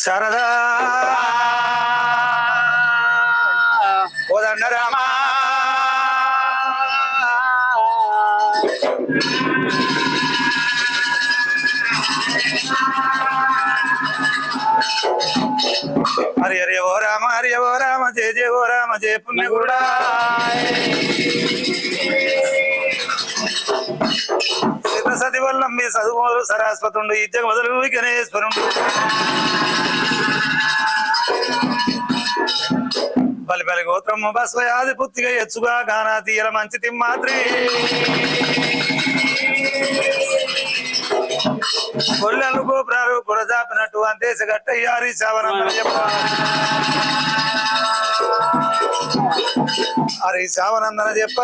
శారదా కోదండ రామా హరి హరి ఓ రామ హరి ఓ రామ జయ జయ ఓ రామ జయ పుణ్య కూడా సతి వల్లం మీ చదువు సరస్వతుండు ఇజ్జగ మొదలు గణేశ్వరుడు పలి పలి గోత్రము బస్వయాది పుత్తిగా ఎచ్చుగా గానా తీయల మంచి తిమ్మాత్రి కొల్లలు గోపురాలు కొడజాపినట్టు అంతేస గట్టయ్యారి శావనందన చెప్ప అరే శావనందన చెప్ప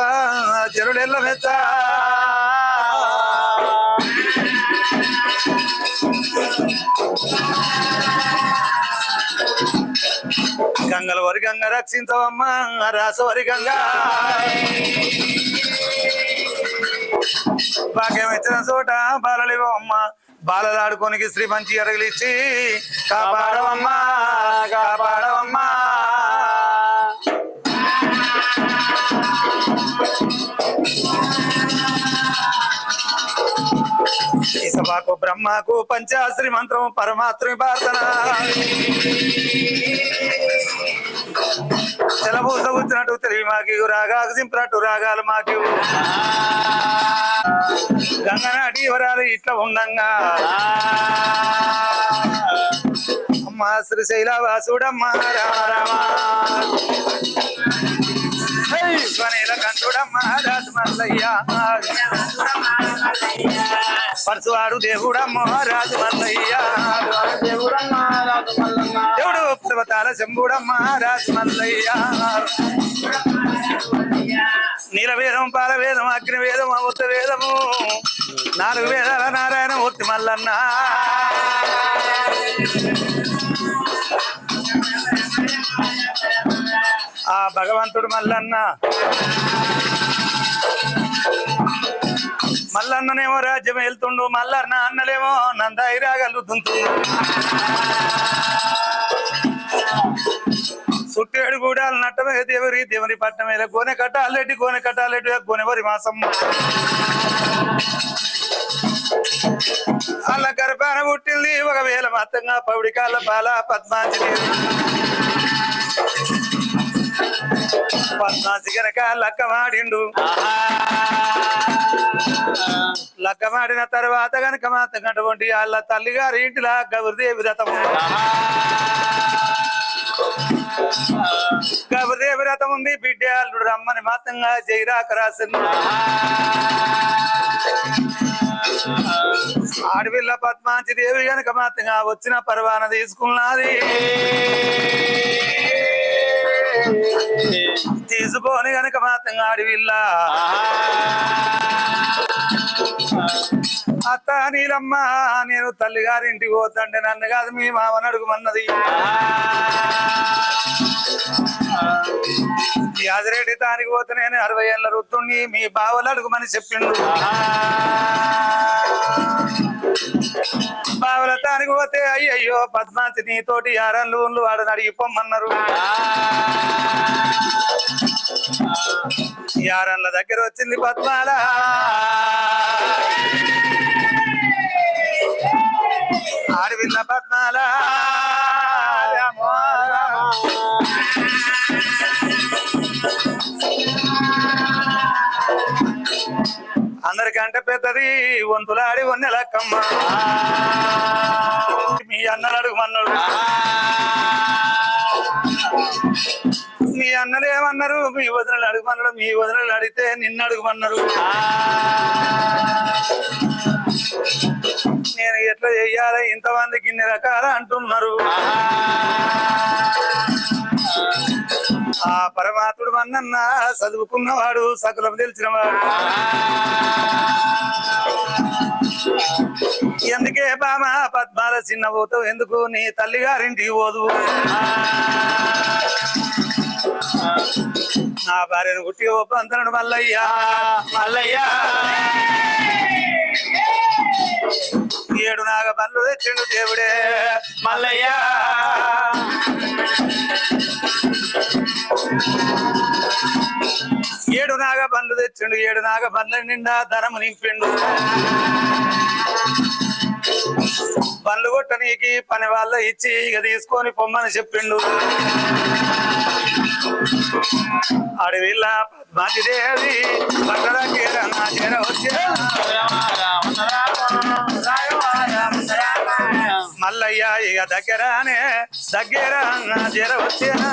జరుడెల్ల మెచ్చ గంగల వరి గంగ రక్షించవమ్మా రాస వరి గంగ భాగ్యం ఇచ్చిన చోట బాలలివమ్మ బాలలాడుకోనికి శ్రీ మంచి అరగిలిచ్చి కాపాడవమ్మా కాపాడవమ్మా సభకు బ్రహ్మకు పంచాశ్రీ మంత్రం పరమాత్రి ప్రార్థన తెలబూస వచ్చినట్టు తెలివి మాకి రాగాకు సింపినట్టు రాగాలు మాకి గంగనాటి వరాలు ఇట్లా ఉండంగా అమ్మ శ్రీశైల వాసుడమ్మా రామ రామ స్వనీల కంఠుడమ్మా రాజు మల్లయ్య పరశువాడు దేవుడమ్మో రాజు మల్లయ్య దేవుడు పర్వతాల శంభుడమ్మా రాజు మల్లయ్య నీలవేదం పాలవేదం అగ్నివేదం అమృత వేదము 4 వేదాల నారాయణ మూర్తి మల్లన్న ఆ భగవంతుడు మల్లన్న మల్లన్ననేమో రాజ్యం వెళ్తుండు మల్లన్న అన్నలేమో నందాయి రాగలుగుతుండు సుట్టేడు గూడాలు నట్టమే దేవరి దేవరి పట్టణం మీద గోనె కట్టాలెడ్డి గోనెవరి మాసం అల్ల గర్భాన పుట్టింది 1000 మాత్రంగా పౌడికాల బాల పద్మాసి గనక లక్కమాడిండు లక్కమాడిన తర్వాత గనక మాత్రం అటువంటి వాళ్ళ తల్లిగారి ఇంటిలా గౌరిదేవి వ్రతము గౌరిదేవి వ్రతం ఉంది బిడ్డ అల్లుడు రమ్మని మాత్రంగా జైరాక రాసింది ఆడపిల్ల పద్మాంచి దేవి గనక మాత్రంగా వచ్చిన పర్వాన తీసుకున్నది తీసుకొని గనక మాత్రం ఆడివిల్ల అత్త నీలమ్మ నేను తల్లిగారింటికి పోతంటే నన్ను కాదు మీ మామని అడుగుమన్నది యాదిరెడ్డి తానికి పోతే నేను 60 ఏళ్ళ రుత్తుణ్ణి మీ బావలు అడుగుమని చెప్పిండు బావల తానికి పోతే అయ్యయ్యో పద్మాంతి నీతోటి 6 లూన్లు వాడని అడిగి పొమ్మన్నారు 6 దగ్గర వచ్చింది పద్మాల ఆడవిల్ల పద్మాల అందరికంటే పెద్దది వంతులాడి వన్నెలక్కమ్మ మీ అన్నలు అడుగుమన్నాడు మీ అన్నలు ఏమన్నారు మీ వదినలు అడుగుమన్నాడు మీ వదినలు అడిగితే నిన్ను అడుగుమన్నారు నేను ఎట్లా చెయ్యాలి ఇంతమందికి ఇన్ని రకాలు అంటున్నారు ఆ పరమాత్ముడు అన్నన్న చదువుకున్నవాడు సకలం తెలిసినవాడు ఎందుకే బామ పద్మాల చిన్న పోతావు ఎందుకు నీ తల్లిగారింటికి పోదు నా భార్యను గుట్టి ఒప్పంతనుడు మల్లయ్య మల్లయ్య 7 నాగ పనులు తెచ్చిండు దేవుడే మల్లయ్య పండ్లు తెచ్చిండు 7 నాగ పండ్ల నిండా ధనము నింపిండు పండ్లు కొట్టనీకి పని వాళ్ళ ఇచ్చి ఇక తీసుకొని పొమ్మని చెప్పిండు అడవిల్ల పద్మావతిదేవి పట్టరాకేర వచ్చే మల్లయ్య ఇక దగ్గరనే దగ్గర జర వచ్చేనా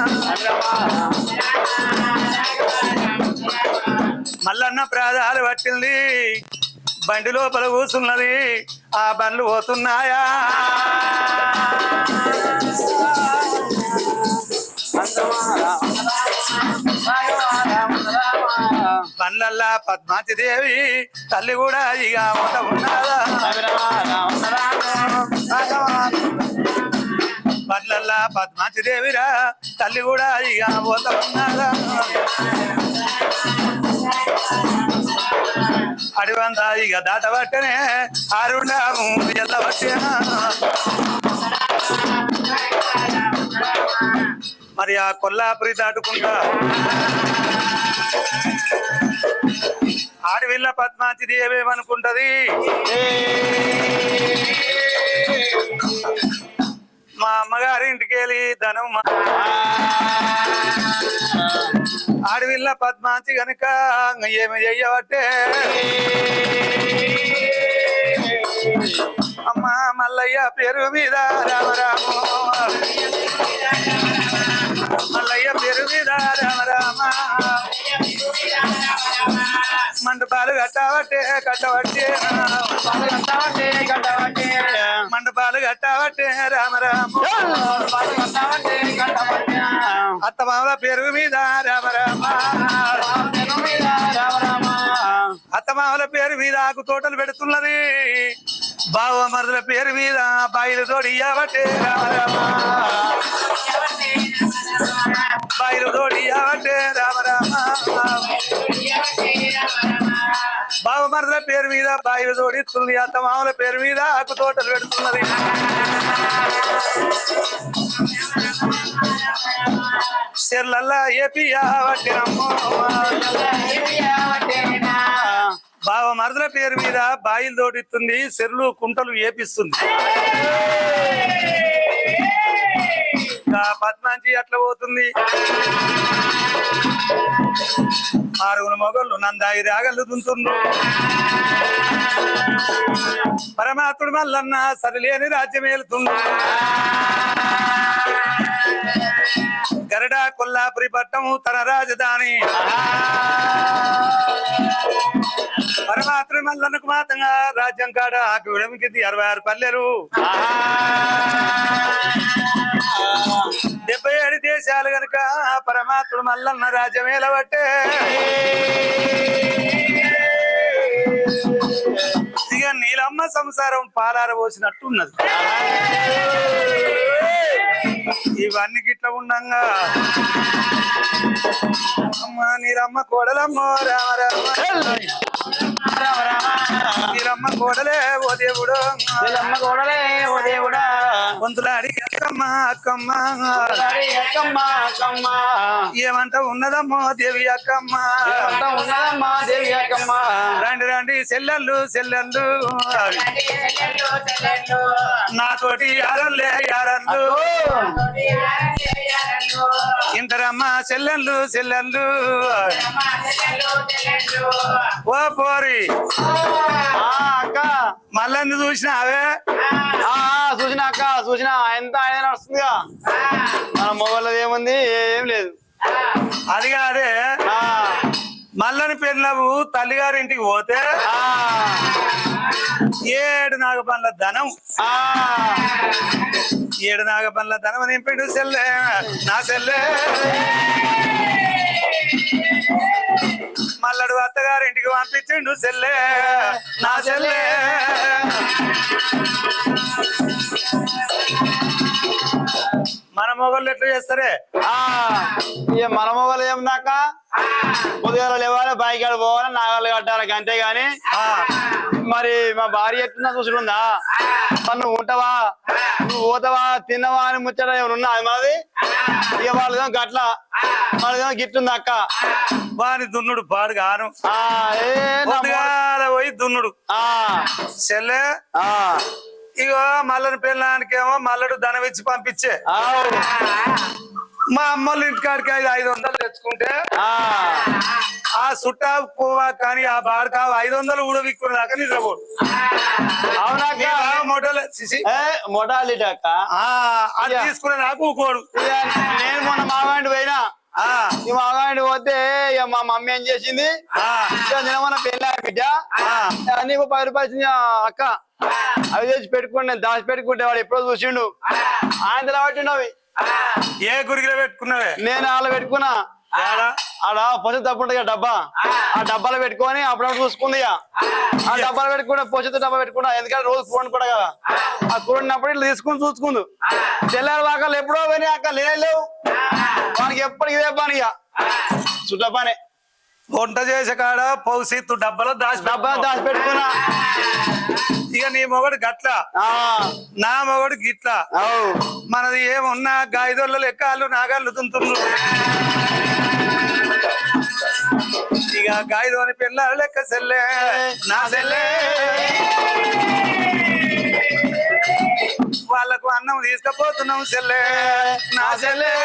మల్లన్న ప్రాధాలు పట్టింది బండి లోపల కూర్చున్నది ఆ బండ్లు పోతున్నాయా బండ్లల్లా పద్మావతిదేవి తల్లి కూడా ఇక ఉన్నదా బండ్లల్లా పద్మావతిదేవిరా తల్లి కూడా ఇక ఉన్నదా అడివంతా ఇక దాటబట్టనే ఆరుండాము ఎల్లబట్టేనా మరి ఆ కొల్లాపురి దాటుకుంటా ఆడవిల్ల పద్మావతి ఏమేమనుకుంటది మా అమ్మగారి ఇంటికి వెళ్ళి ధనం ఆడవిల్ల పద్మావతి గనుక ఏమి చెయ్యబట్టే అమ్మ మల్లయ్య పేరు మీద రామరామ మల్లయ్య పేరు మీద రామరామ మండపాలు కట్టబట్టే మండపాలు కట్టబట్టే రామరామ అత్తమామల పేరు మీద రామరామ అత్తమామల పేరు మీద ఆకు తోటలు పెడుతున్నది బావ మరుదుల పేరు మీద బాయిలు తోడియాబట్టే రామరామ బాయిలు తోడియాబట్టే రామరామ బావ మరుదుల పేరు మీద బాయిలు తోడిస్తుంది అత్తమామల పేరు మీద ఆకు తోటలు పెడుతున్నది చెర్లల్లా ఏపియాబట్టేనమ్మో బావ మరదల పేరు మీద బాయిలు తోడిస్తుంది చెరువులు కుంటలు ఏపిస్తుంది పద్మాంచి అట్లా పోతుంది ఆరుగురు మొగళ్ళు నందాయి రాగళ్ళు దుంతుండ్రు పరమాత్ముడు మల్లన్న సరిలేని రాజ్యం ఏలుతుండు గరడా కొల్లాపురి పట్టము తన రాజధాని పరమాత్మ మల్లన్నకు మాత్రంగా రాజ్యం కాడ ఆకు విడమికి 66 పల్లెలు 77 దేశాలు గనుక పరమాత్ముడు మల్లన్న రాజ్యమేలబట్టే ఇక నీలమ్మ సంసారం పాలార పోసినట్టున్నది ఇవన్నీ గిట్ల ఉండంగా అమ్మ నీలమ్మ కోడలమ్మో రామ నీలమ్మ కోడలే ఓ దేవుడు వంతులాడి అక్కమ్మ ఏమంట ఉన్నదమ్మో దేవి అక్కమ్మ రండి సెల్లెళ్ళు నాతోటి యారన్లు ఇంటరమ్మ సెల్లెళ్ళు ఓ పోరి అక్క మళ్ళీ చూసినావే చూసినా అక్క చూసినా ఎంత ఆయన వస్తుందిగా మన మొగళ్ళది ఏముంది ఏం లేదు అది కాదే మల్లని పెళ్ళవు తల్లిగారి ఇంటికి పోతే 7 నాగపండ్ల ధనం 7 నాగపండ్ల ధనం నింపిడు సెల్లే నా సెల్లే మల్లడు అత్తగారి ఇంటికి పంపించిండు సెల్లే నా సెల్లే మన మొగళ్ళు ఎట్లా చేస్తారే ఇక మన మొగలు ఏముందాక ఉదయాలు లేవాలి బైకాడు పోవాలి నాగాలు కట్టాలి అంతే గాని మరి మా భార్య ఎట్లున్నా చూసుకుందా మరి నువ్వు ఉంటావా నువ్వు పోతావా తిన్నవా అని ముచ్చట ఏమైనా ఉన్నా అది మాది ఇక వాళ్ళదేమో గట్ల వాళ్ళదేమో గిట్లుంది అక్క వాని దున్నుడు పాడు గాను పోయి దున్నుడు చెల్లె ఇగో మల్లని పిల్లనికేమో మల్లడు ధనం ఇచ్చి పంపించే మా అమ్మోళ్ళు ఇంటికాడికి 500 తెచ్చుకుంటే ఆ చుట్టా పోవా కానీ ఆ బాడక 500 కూడా విక్కునే దాకా నిద్రపోడు మొటాలిటీ అక్క అది తీసుకునే నాకు ఊకోడు నేను మొన్న మావాడి పోయినా ఈ మావాడి పోతే ఇక మా మమ్మీ ఏం చేసింది నిన్న పెళ్ళి బిడ్డ నీకు 10 రూపాయలు అక్క అవి తెచ్చి పెట్టుకుంటే నేను దాచి పెట్టుకుంటే వాడు ఎప్పుడో చూసిండు ఆయన పట్టిండవి ఏ గురిగిలో పెట్టుకున్నావే నేను అలా పెట్టుకున్నా ఆడ పొచ్చ తప్పుంటది డబ్బా ఆ డబ్బాలో పెట్టుకొని అప్పుడప్పుడు చూసుకుంది ఆ డబ్బాలో పెట్టుకుంటే పొచ్చతో డబ్బా పెట్టుకున్నా ఎందుకంటే రోజు ఫోన్ కూడా కదా ఆ కూడినప్పుడు ఇట్లా తీసుకుని చూసుకుందు తెల్లారి వాకాలు ఎప్పుడో పోయినా అక్క లేవు వానికి ఎప్పటికి ఇదే పని ఇక చుట్ల పని వంట చేసే కాడ పౌసీత్తు డబ్బాలో దాచి పెట్టుకున్నా ఇక నీ మొగడు గట్ల నా మొగడు గిట్ల మనది ఏమున్నా గాయదొల్ల లెక్కలు నాగాళ్ళు తుంటున్నారు ఇక గాయదోని పిల్లలు లెక్క సెల్లే నా సెల్లే వాళ్ళకు అన్నం తీసుకపోతున్నాం సెల్లే నా సెల్లే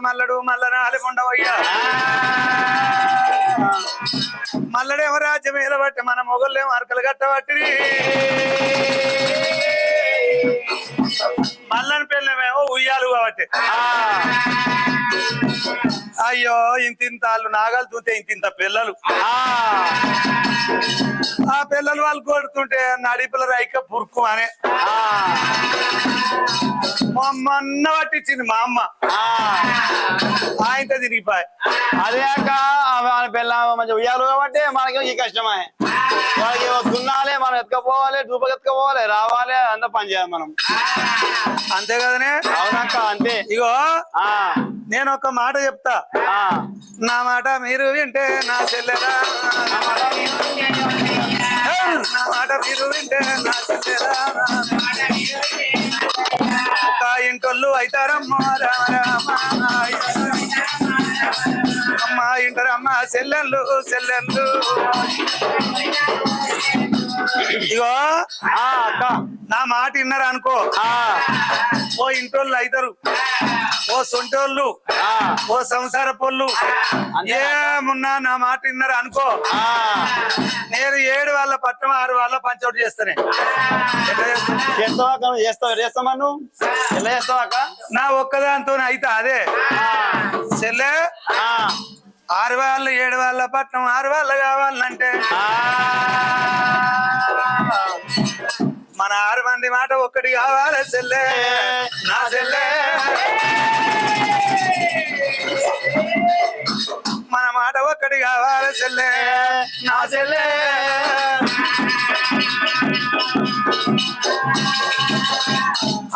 మల్లడు మల్లనాలి ఉండవయ్యా మల్లడేమో రాజ్యం ఏలబట్టి మన మొగళ్ళేమో అరకలు కట్టబట్టి మల్లని పిల్లమేమో ఉయ్యాలు కాబట్టి అయ్యో ఇంత వాళ్ళు నాగాలు చూస్తే ఇంత పిల్లలు ఆ పిల్లలు వాళ్ళు కొడుతుంటే నడిపిల్ల రైక పురుకు అనే మా అమ్మ పట్టించింది మా అమ్మ ఆయనతో తిరిగిపోయి అదే అక్క పిల్ల మంచి ఉయ్యాలు కాబట్టి మనకి ఈ కష్టమే వాళ్ళకి దున్నాలి మనం ఎత్తుకపోవాలి దూపకి ఎత్తుకపోవాలి రావాలి అంత పని చేయాలి మనం అంతే కదనే అవునక్క అంతే ఇగో నేను ఒక మాట చెప్తా నా మాట మీరు వింటే నా చెల్లెరా నా మాట మీరు వింటే నా చెల్లెరా ఒక ఇంటోళ్ళు అవుతారమ్మా రామ అమ్మ ఇంటారమ్మా చెల్లెళ్ళు ఇగో అక్క నా మాట విన్నారు అనుకో ఓ ఇంటోళ్ళు అవుతారు ఓ సొంటోళ్ళు ఓ సంసార పొల్లు ఏమున్నా నా మాట విన్నారు అనుకో నేను 7 వాళ్ళ పట్టం 6 వాళ్ళ పంచౌట్ చేస్తానే చేస్తావా నువ్వు ఎలా చేస్తావా అక్క నా ఒక్కదాంతో అయితే అదే చెల్లె 6 వాళ్ళు 7 వాళ్ళ పట్టణం 6 వాళ్ళు కావాలంటే మన 6 మంది మాట ఒక్కటి కావాలి చెల్లె నా చెల్లె మన మాట ఒక్కటి కావాలి చెల్లె నా చెల్లె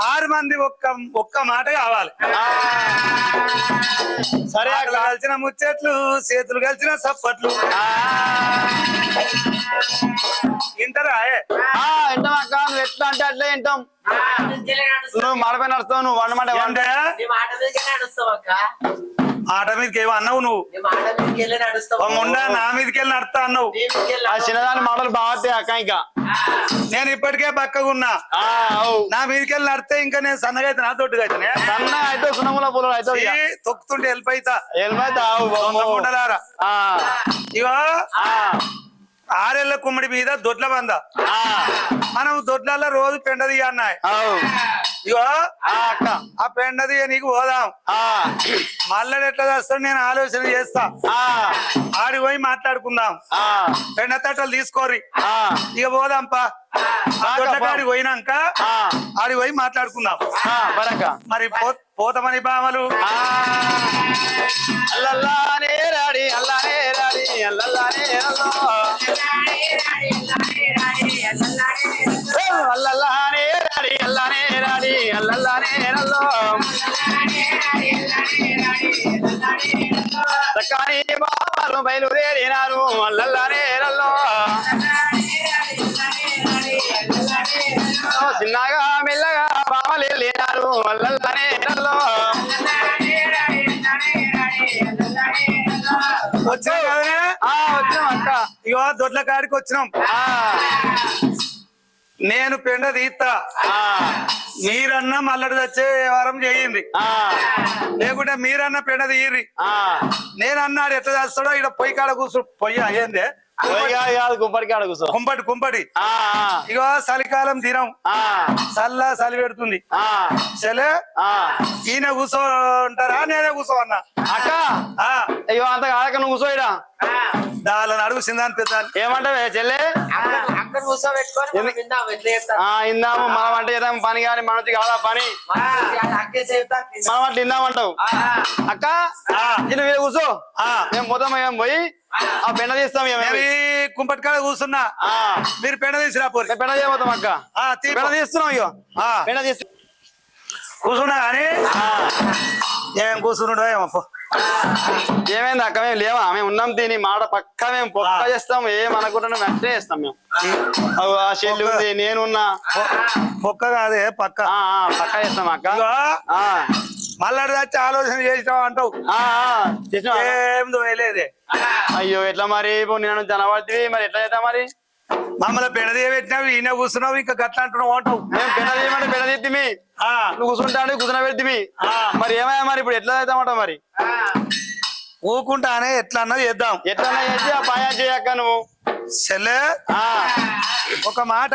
6 మంది ఒక్క మాట కావాలి సరే కలిసిన ముచ్చట్లు చేతులు కలిసిన సప్పట్లు వింటారా వింటాం అక్క నువ్వు ఎట్లా అంటే అట్లే వింటాం నువ్వు మాడపై నడుస్తావు నువ్వు వండమంటే ఆట మీదకి ఏమో అన్నావు నువ్వు ముండా నా మీదకి వెళ్ళి నడుస్తా అన్నావు ఆ చిన్నదాని మాటలు బాగుతాయి అక్క ఇంకా నేను ఇప్పటికే పక్కగా ఉన్నా నా మీదకి వెళ్ళి నడితే ఇంకా నేను సన్నగా అయితే నా తోటిగా అయితే సన్న అయితే సున్నముల పొలం అయితే తొక్కుతుంటే వెళ్ళిపోయితా వెళ్ళిపోతా ఇగో 6 ఏళ్ల కుమ్మడి మీద దొడ్ల బంద మనం దొడ్లలో రోజు పెండది అన్నాయి ఇగో అక్క ఆ పెండది నీకు పోదాం మల్లడు ఎట్లా చేస్తాడు నేను ఆలోచన చేస్తా ఆడి పోయి మాట్లాడుకుందాం పెండ తట్టలు తీసుకోరి ఇక పోదాంపా కాడికి పోయినాక ఆడి పోయి మాట్లాడుకుందాం మరి పోతామని బామలు అల్లల్లానే రాడి అల్లానే రాడి అల్లల్లానే చక్కని బాబాలు బయలుదేరినారు మల్లల్లానేరల్లో చిన్నగా మెల్లగా బాబాలు వెళ్ళినారు మల్లల్లానేరల్లో వచ్చినా కదనే వచ్చినాం అక్క ఇగో దొడ్ల కాడికి వచ్చినాం నేను పెండ తీస్తా మీరన్నా మల్లడి తెచ్చే వారం చేయింది లేకుంటే మీరన్నా పెండ తీయరి నేను అన్నాడు ఎట్లా చేస్తాడో ఇక్కడ పొయ్యి కాడ కూర్చో పొయ్యి అయ్యిందే కుంపడికి ఆడ కూర్చో కుంపటి ఇగో చలికాలం దినం చలి పెడుతుంది చలే ఈయన కూర్చోంటారా నేనే కూర్చో అన్నా అక్క అయ్యో అంత కాదక్క నువ్వు కూర్చోయిడా దాని అడుగు సిందాని పెద్ద ఏమంటావే చెల్లె ఇందాము మనం అంటే చేద్దాం పని కానీ మనది కాదా పని మనం అట్లా ఇందామంటావు అక్క నేను వీళ్ళు కూర్చో మేము మొత్తం ఏం పోయి ఆ పెండ తీస్తాం కుంపటి కాడ కూర్చున్నా మీరు పెండ తీసిరా పోయి పెండ చేయబోతాం అక్క పెండ తీస్తున్నాం ఇగో పెండ తీస్తు కూర్చున్నా కానీ ఏం కూర్చున్నాడో ఏమో ఏమైంది అక్క మేము లేవా మేము ఉన్నాం దీని మాట పక్క మేము పొక్క చేస్తాం ఏమనుకుంటున్నా వెంటనే చేస్తాం మేము ఆ చెల్లి ఉంది నేనున్నా పొక్క కాదే పక్క పక్క చేస్తాం అక్క మళ్ళీ వచ్చి ఆలోచన చేసినావు అంటావు ఏం లేదే అయ్యో ఎట్లా మరి ఇప్పుడు నేను జనవరి మరి ఎట్లా చేద్దాం మరి మమ్మల్ని పెడదీ పెట్టినావు ఈయన కూర్చున్నావు ఇంకా గట్లా అంటున్నావు అంటావు మేము పెడ చేయమంటే పెడ తీద్దిమి నువ్వు కూర్చుంటాను కూర్చున్న పెద్దిమి మరి ఏమయ్యా మరి ఇప్పుడు ఎట్లా చేద్దామంటావు మరి ఊకుంటానే ఎట్లా అన్నా చేద్దాం ఎట్లా చేసి ఆ పాయా చేయక్క నువ్వు చెల్లె ఒక మాట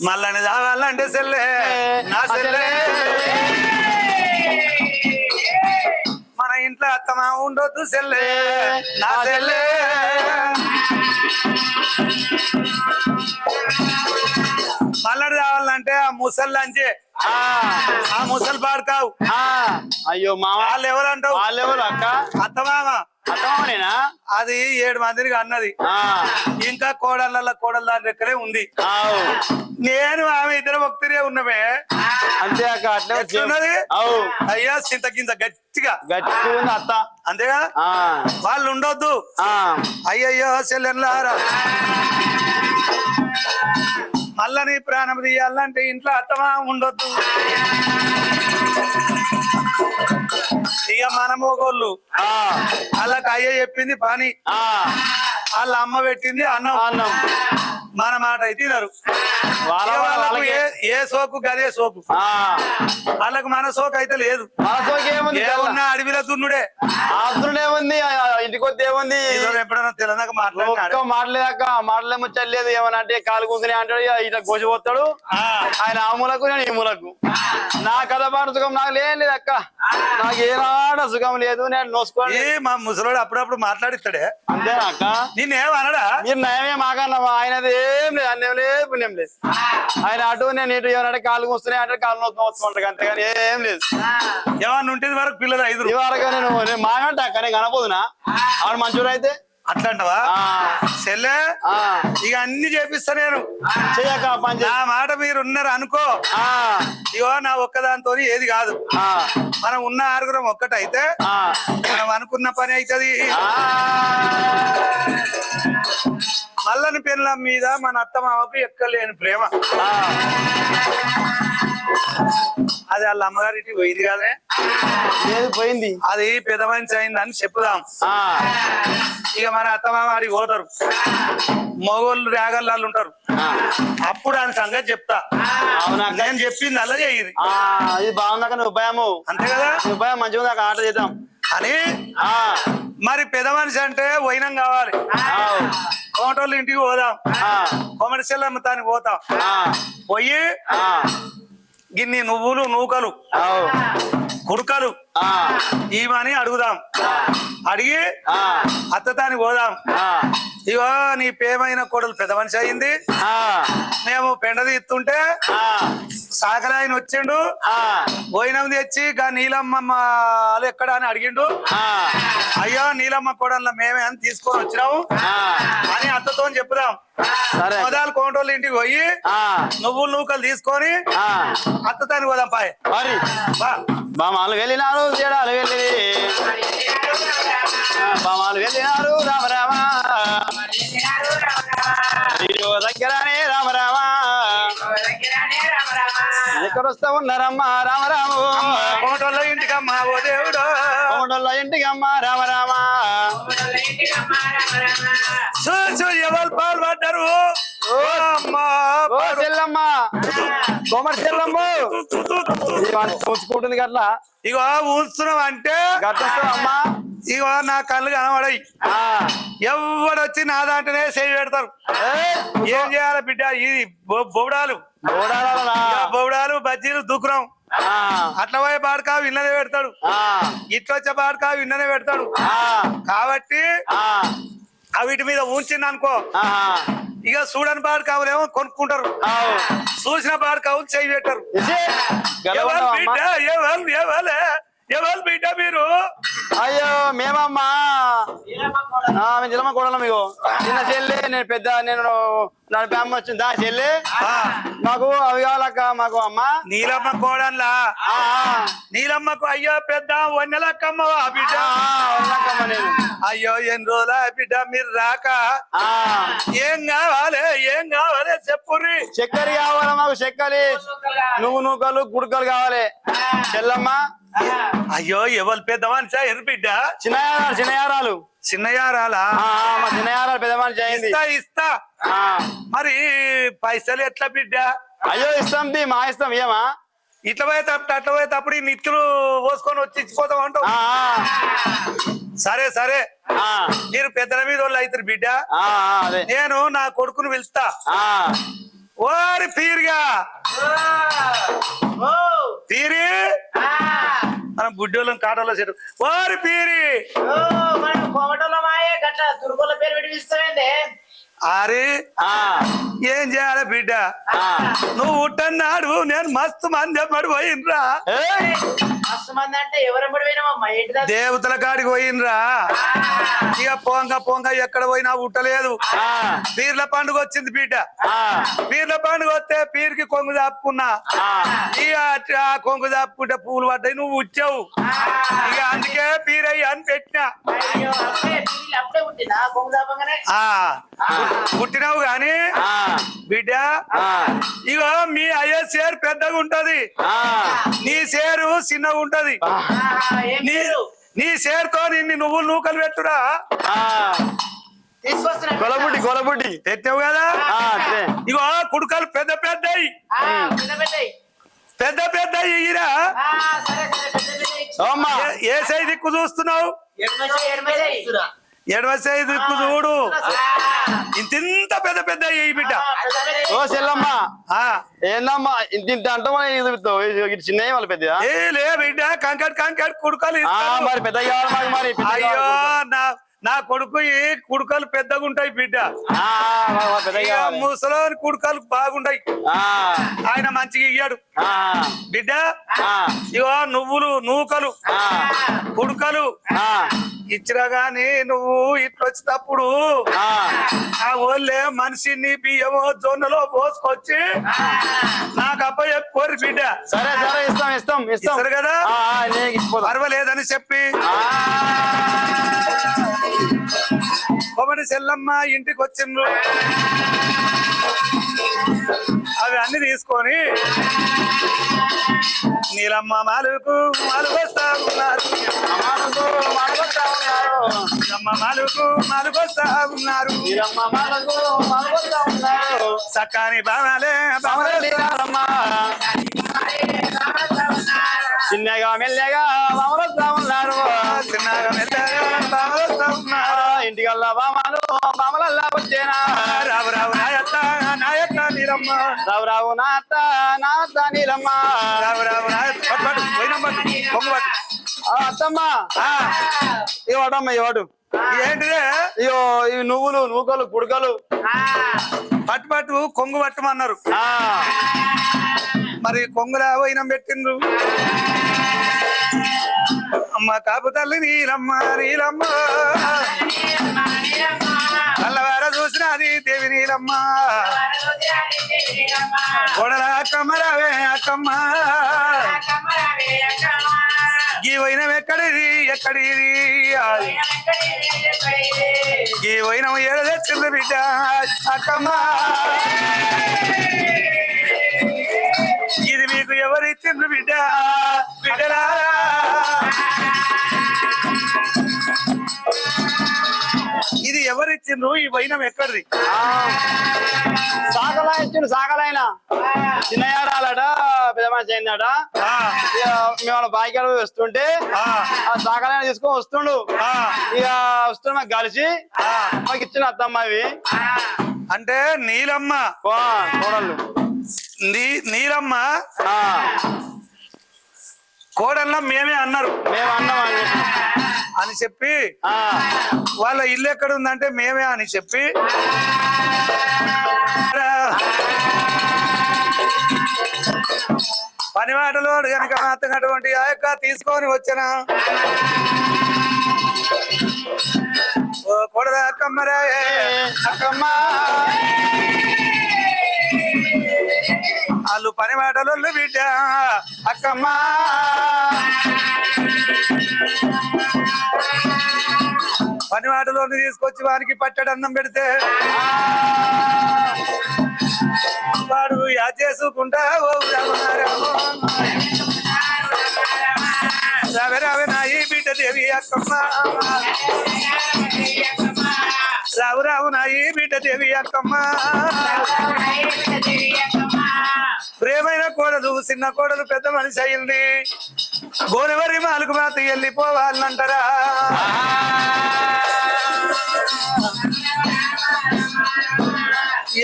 మళ్ళీ తాగాలంటే చెల్లె నా చెల్లె మన ఇంట్లో అత్తమా ఉండొద్దు చెల్లె నా చెల్లె మల్లడి కావాలంటే ఆ ముసల్లంచే ఆ ముసలి పాడుకావు అయ్యో మామ వాళ్ళు ఎవరంటావు వాళ్ళెవరు అక్క అత్తమామ అత్తమామనేనా అది 7 మందికి అన్నది ఇంకా కోడళ్ళ కోడళ్ళ దగ్గరే ఉంది నేను ఆమె ఇద్దరు భక్తులే ఉన్నమే అంతే అక్క అట్లా ఉన్నది అయ్యా చింతకింత గట్టిగా ఉంది అత్త అంతేగా వాళ్ళు ఉండొద్దు అయ్యయ్యో చెల్లెన్లారా మళ్ళా నీ ప్రాణం తీయాలంటే ఇంట్లో అత్తమా ఉండొద్దు ఇక మన మొగోళ్ళు వాళ్ళకి అయ్య చెప్పింది పని వాళ్ళ అమ్మ పెట్టింది అన్నం మన మాట అయితే తినరు ఏ సోకు గదే సోకు వాళ్ళకి మన సోకు అయితే లేదు ఏమన్నా అడవిలో దున్నుడే ఏముంది ఇంటికి వద్ద ఏముంది ఎప్పుడైనా తెలంగాణ మాట్లాడాక మాటలేమో చల్లేదు ఏమన్నా అంటే కాలు కూర్చుని అంటాడు ఇట్లా గోసిపోతాడు ఆయన ఆ మూలకు నేను ఈ మూలకు నా కథ పాటు సుఖం నాకు లేదు అక్క నాకు ఏనాడ సుఖం లేదు నేను నోసుకోండి మా ముసలోడు అప్పుడప్పుడు మాట్లాడిస్తాడే అంతేనా అక్క నిన్నేమనడా మీరు నయమే మాకన్నా ఆయనది ఏం లేదు అన్నేం లేదు పుణ్యం లేదు ఆయన అటు నేను ఇటు ఏమన్నా కాలు కూస్తున్నాయి అంటే కాలు నోచుకుంటాడు అంతేగాని ఏం లేదు ఏమన్నా ఉంటుంది వరకు పిల్లలు 5 ఈ వరకు నేను మాగంట అక్క నేను కనపోదునా ఆవిడ మంచూరు అయితే అట్లా అంటవా చెల్లె ఇక అన్ని చేపిస్తా నేను చెయ్యక నా మాట మీరు ఉన్నారు అనుకో ఇగో నా ఒక్కదాంతో ఏది కాదు మనం ఉన్న 6 ఒక్కటైతే మనం అనుకున్న పని అవుతుంది మల్లని పెళ్ళ మీద మన అత్తమామకు ఎక్కలేని ప్రేమ అది వాళ్ళ అమ్మగారికి పోయింది కాదే పోయింది అది పెద్ద మనిషి అయిందని చెప్పుదాం ఇక మన అత్తమామ అడిగి పోతారు మొగోళ్ళు రేగళ్ళు ఉంటారు అప్పుడు ఆయన సంగతి చెప్తా నేను చెప్పింది అలా చెయ్యి అది బాగుందాక నువ్వు ఉపాయము అంతే కదా ఉపాయం మంచిగా దాకా ఆట చేద్దాం అని మరి పెద్ద మనిషి అంటే వైనం కావాలి కోమటోళ్ళు ఇంటికి పోదాం కొమర్షియల్ అమ్మతానికి పోతాం పోయి గిన్ని నువ్వులు నూకలు కుడుకలు ఇవని అడుగుదాం అడిగి అత్తతానికి పోదాం ఇగో నీ పేమైన కోడలు పెద్ద మనిషి అయింది మేము పెండ తీస్తుంటే సాకల ఆయన వచ్చిండు పోయినం తెచ్చి గా నీలమ్మ వాళ్ళు ఎక్కడ అని అడిగిండు. అయ్యో నీలమ్మ కోడళ్ళ మేమే అని తీసుకొని వచ్చినాము అని అత్తతో చెప్పుదాం. మొదలు కోంటోళ్ళ ఇంటికి పోయి నువ్వులు నూకలు తీసుకొని అత్తతానికి పోదాం పాయ్. బామాలు వెళ్ళినారు జడాలు వెళ్ళి బామాలు వెళ్ళినారు రామరామ దగ్గరనే రామరామ ఎక్కడ వస్తా ఉన్నారమ్మా రామరాము కోటోళ్ళ ఇంటికమ్మా ఓ దేవుడు కోటోళ్ళ ఇంటికమ్మా రామరామ చూచు ఎవరు పాలు పడ్డారు చెల్లమ్మ కోమటి చెల్లమ్మ చూసుకుంటుంది గట్లా ఇగో ఊస్తున్నాం అంటే అమ్మా ఇగో నా కళ్ళు కనబడాయి. ఎవడొచ్చి నా దాంట్లోనే చేయి పెడతారు. ఏం చేయాలి బిడ్డ ఇది బొబడాలు బొబడాలు బజ్జీలు దుకురం అట్లా పోయే పాడకా విన్ననే పెడతాడు, ఇట్లొచ్చే పాడకా విన్ననే పెడతాడు. కాబట్టి వీటి మీద ఉంచింది అనుకో ఇక చూడని పాడు కావులేమో కొనుక్కుంటారు, చూసిన పాడు కావులు చేయి పెట్టారు. ఎవరు బిడ్డ మీరు? అయ్యో మేమమ్మా జిల్లమ్మ కూడాలి మీకు చిన్న చెల్లి నేను పెద్ద నేను నా ఫ్యామిలీ వచ్చింది దా చెల్లి మాకు అవి కావాలక్క మాకు అమ్మ నీలమ్మ కోడన్లా నీలమ్మకు అయ్యో పెద్ద వన్నెలక్కమ్మవా బిడ్డ? నేను అయ్యో ఎన్ని రోజుల బిడ్డ మీరు రాక ఏం కావాలి చెప్పుర్రి. చక్కెర కావాలి మాకు చక్కెర నువ్వు నూకలు గుడకలు కావాలి చెల్లమ్మ. అయ్యో ఎవరు పెద్ద మనిషి ఎరు బిడ్డ? చిన్నయారాలు చిన్నయారాలా? మా చిన్నయారాలు పెద్ద మనిషి అయింది. ఇస్తా మరి పైసలు ఎట్లా బిడ్డ? అయ్యో ఇస్తాం మా ఇస్తాం ఏమా ఇట్లా పోయేటప్పుడు అట్లా పోయేటప్పుడు ఈ నిత్తులు పోసుకొని వచ్చి ఇచ్చిపోతాం అంటావు. సరే సరే మీరు పెద్దల మీద వాళ్ళు అవుతారు బిడ్డ. నేను నా కొడుకును పిలుస్తా. ఓరి పీరిగా పీరి మనం బుడ్డోళ్ళం కాటలో చెట్టు ఓరి పీరి అరే ఏం చేయాలి బిడ్డ? నువ్వు ఉట్టన్నాడు నేను మస్తు మంది ఎప్పటి పోయినరా దేవతల కాడికి పోయినరా. ఇక పొంగ ఎక్కడ పోయినా ఉట్టలేదు. పీర్ల పండుగ వచ్చింది బిడ్డ. పీర్ల పండుగ వస్తే పీరికి కొంగు దాపుకున్నా. ఇక ఆ కొంగు దాపుకుంటే పూలు పడ్డాయి, నువ్వు ఉచ్చావు. ఇక అందుకే పీరయ్య అని పెట్టినా. పుట్టినావు గాని బిడ్డ ఇగో మీ అయ్యే సేరు పెద్దగా ఉంటది, నీ సేరు చిన్నగా ఉంటది. నీ సేరుతో నిన్ను నువ్వు నూకలు పెట్టురా. గొలబుడ్డి పెట్టావు కదా. ఇగో కుడుకలు పెద్ద పెద్దయి ఇరా. ఏ సై దిక్కు చూస్తున్నావు? ఎడమ సై దిక్కు చూడు. ఇంత పెద్ద పెద్ద బిడ్డ. ఓ చెల్లమ్మ ఏందమ్మా ఇంత అంటే చిన్న వాళ్ళు పెద్ద లే బిడ్డ కంకడ్ కుడుకలు మరి పెద్ద మరి అయ్యో నా కొడుకు కుడుకలు పెద్దగా ఉంటాయి బిడ్డ. ముసలోని కుడుకలు బాగుంటాయి, ఆయన మంచిగా ఇయ్యాడు బిడ్డ. ఇగో నువ్వులు నూకలు కుడుకలు ఇచ్చినా గాని నువ్వు ఇట్లా వచ్చేటప్పుడు ఆ ఓళ్ళే మనిషిని బియ్యమో జొన్నలో పోసుకొచ్చి నాకు అప్ప చెప్పుకోరు బిడ్డ. సరే సరే ఇస్తాం కదా, పర్వాలేదని చెప్పి ఒకటి చెల్లమ్మ ఇంటికి వచ్చిండ్రు. అవి అన్ని తీసుకొని నీలమ్మ మాలుకు మాలుకొస్తా ఉన్నారు, మాలుకొస్తా ఉన్నారు. సక్కాని బామాలే చిన్నగా మెల్లగా బామలొస్తా ఉన్నారు, చిన్నగా మెల్లగా బామలొస్తా ఉన్నారు. ఇంటికల్లా బామలల్లా వచ్చేనా రావు రావు నాయత్త నీలమ్మ, రావు నా అత్త నీలమ్మ, రావు అత్తమ్మ ఇవాడమ్మ ఇవాడు ఏంటిదే? అయ్యో ఇవి నువ్వులు నూకలు గుడకలు పట్టు కొంగు పట్టమన్నారు. మరి కొంగుల వైనం పెట్టిండ్రు అమ్మ కాపు తల్లి నీలమ్మ నీలమ్మ అల్లవార చూసినది దేవి నీలమ్మ కొడల అక్కమ్మ రావే అక్కమ్మ ఈ వైనం ఎక్కడిది ఎక్కడిది ఈ వైనం ఏడ తెచ్చింది బిడ్డ అక్కమ్మ ఇది మీకు ఎవరిచ్చిండ్రు బిడ్డ బిడ్డరా ఇది ఎవరిచ్చిండ్రు ఈ వైనం ఎక్కడిది సాగలా ఇచ్చిండు సాగలైన చిన్నయాడాలట పెద్దమా చేయిందట మేము బాయికాడ వస్తుంటే ఆ సాగలైన తీసుకొని వస్తుండు ఇక వస్తుండు మాకు కలిసి మాకు ఇచ్చిన అత్తమ్మ అవి అంటే నీలమ్మ కోడళ్ళు నీలమ్మ కోడళ్ళ మేమే అన్నారు మేము అన్నాం అని చెప్పి వాళ్ళ ఇల్లు ఎక్కడ ఉందంటే మేమే అని చెప్పి పనివాటలో కనుక అతనటువంటి ఆ యొక్క తీసుకొని వచ్చనా ఓ కొడదా అక్కమ్మరా అక్కమ్మ వాళ్ళు పనివాటలో బిడ్డ అక్కమ్మ పనివాటలో తీసుకొచ్చి వారికి పట్టడన్నం పెడితే వాడు యా చేసుకుంటా ఓ రావే రావే నా ఈ బిడ్డ దేవి అక్కమ్మ రావు రావు నా ఈ బిడ్డ దేవి అక్కమ్మ ప్రేమైన కోడలు చిన్న కోడలు పెద్ద మనిషి అయింది గోనెవరి మాలకు మాత వెళ్ళిపోవాలంటారా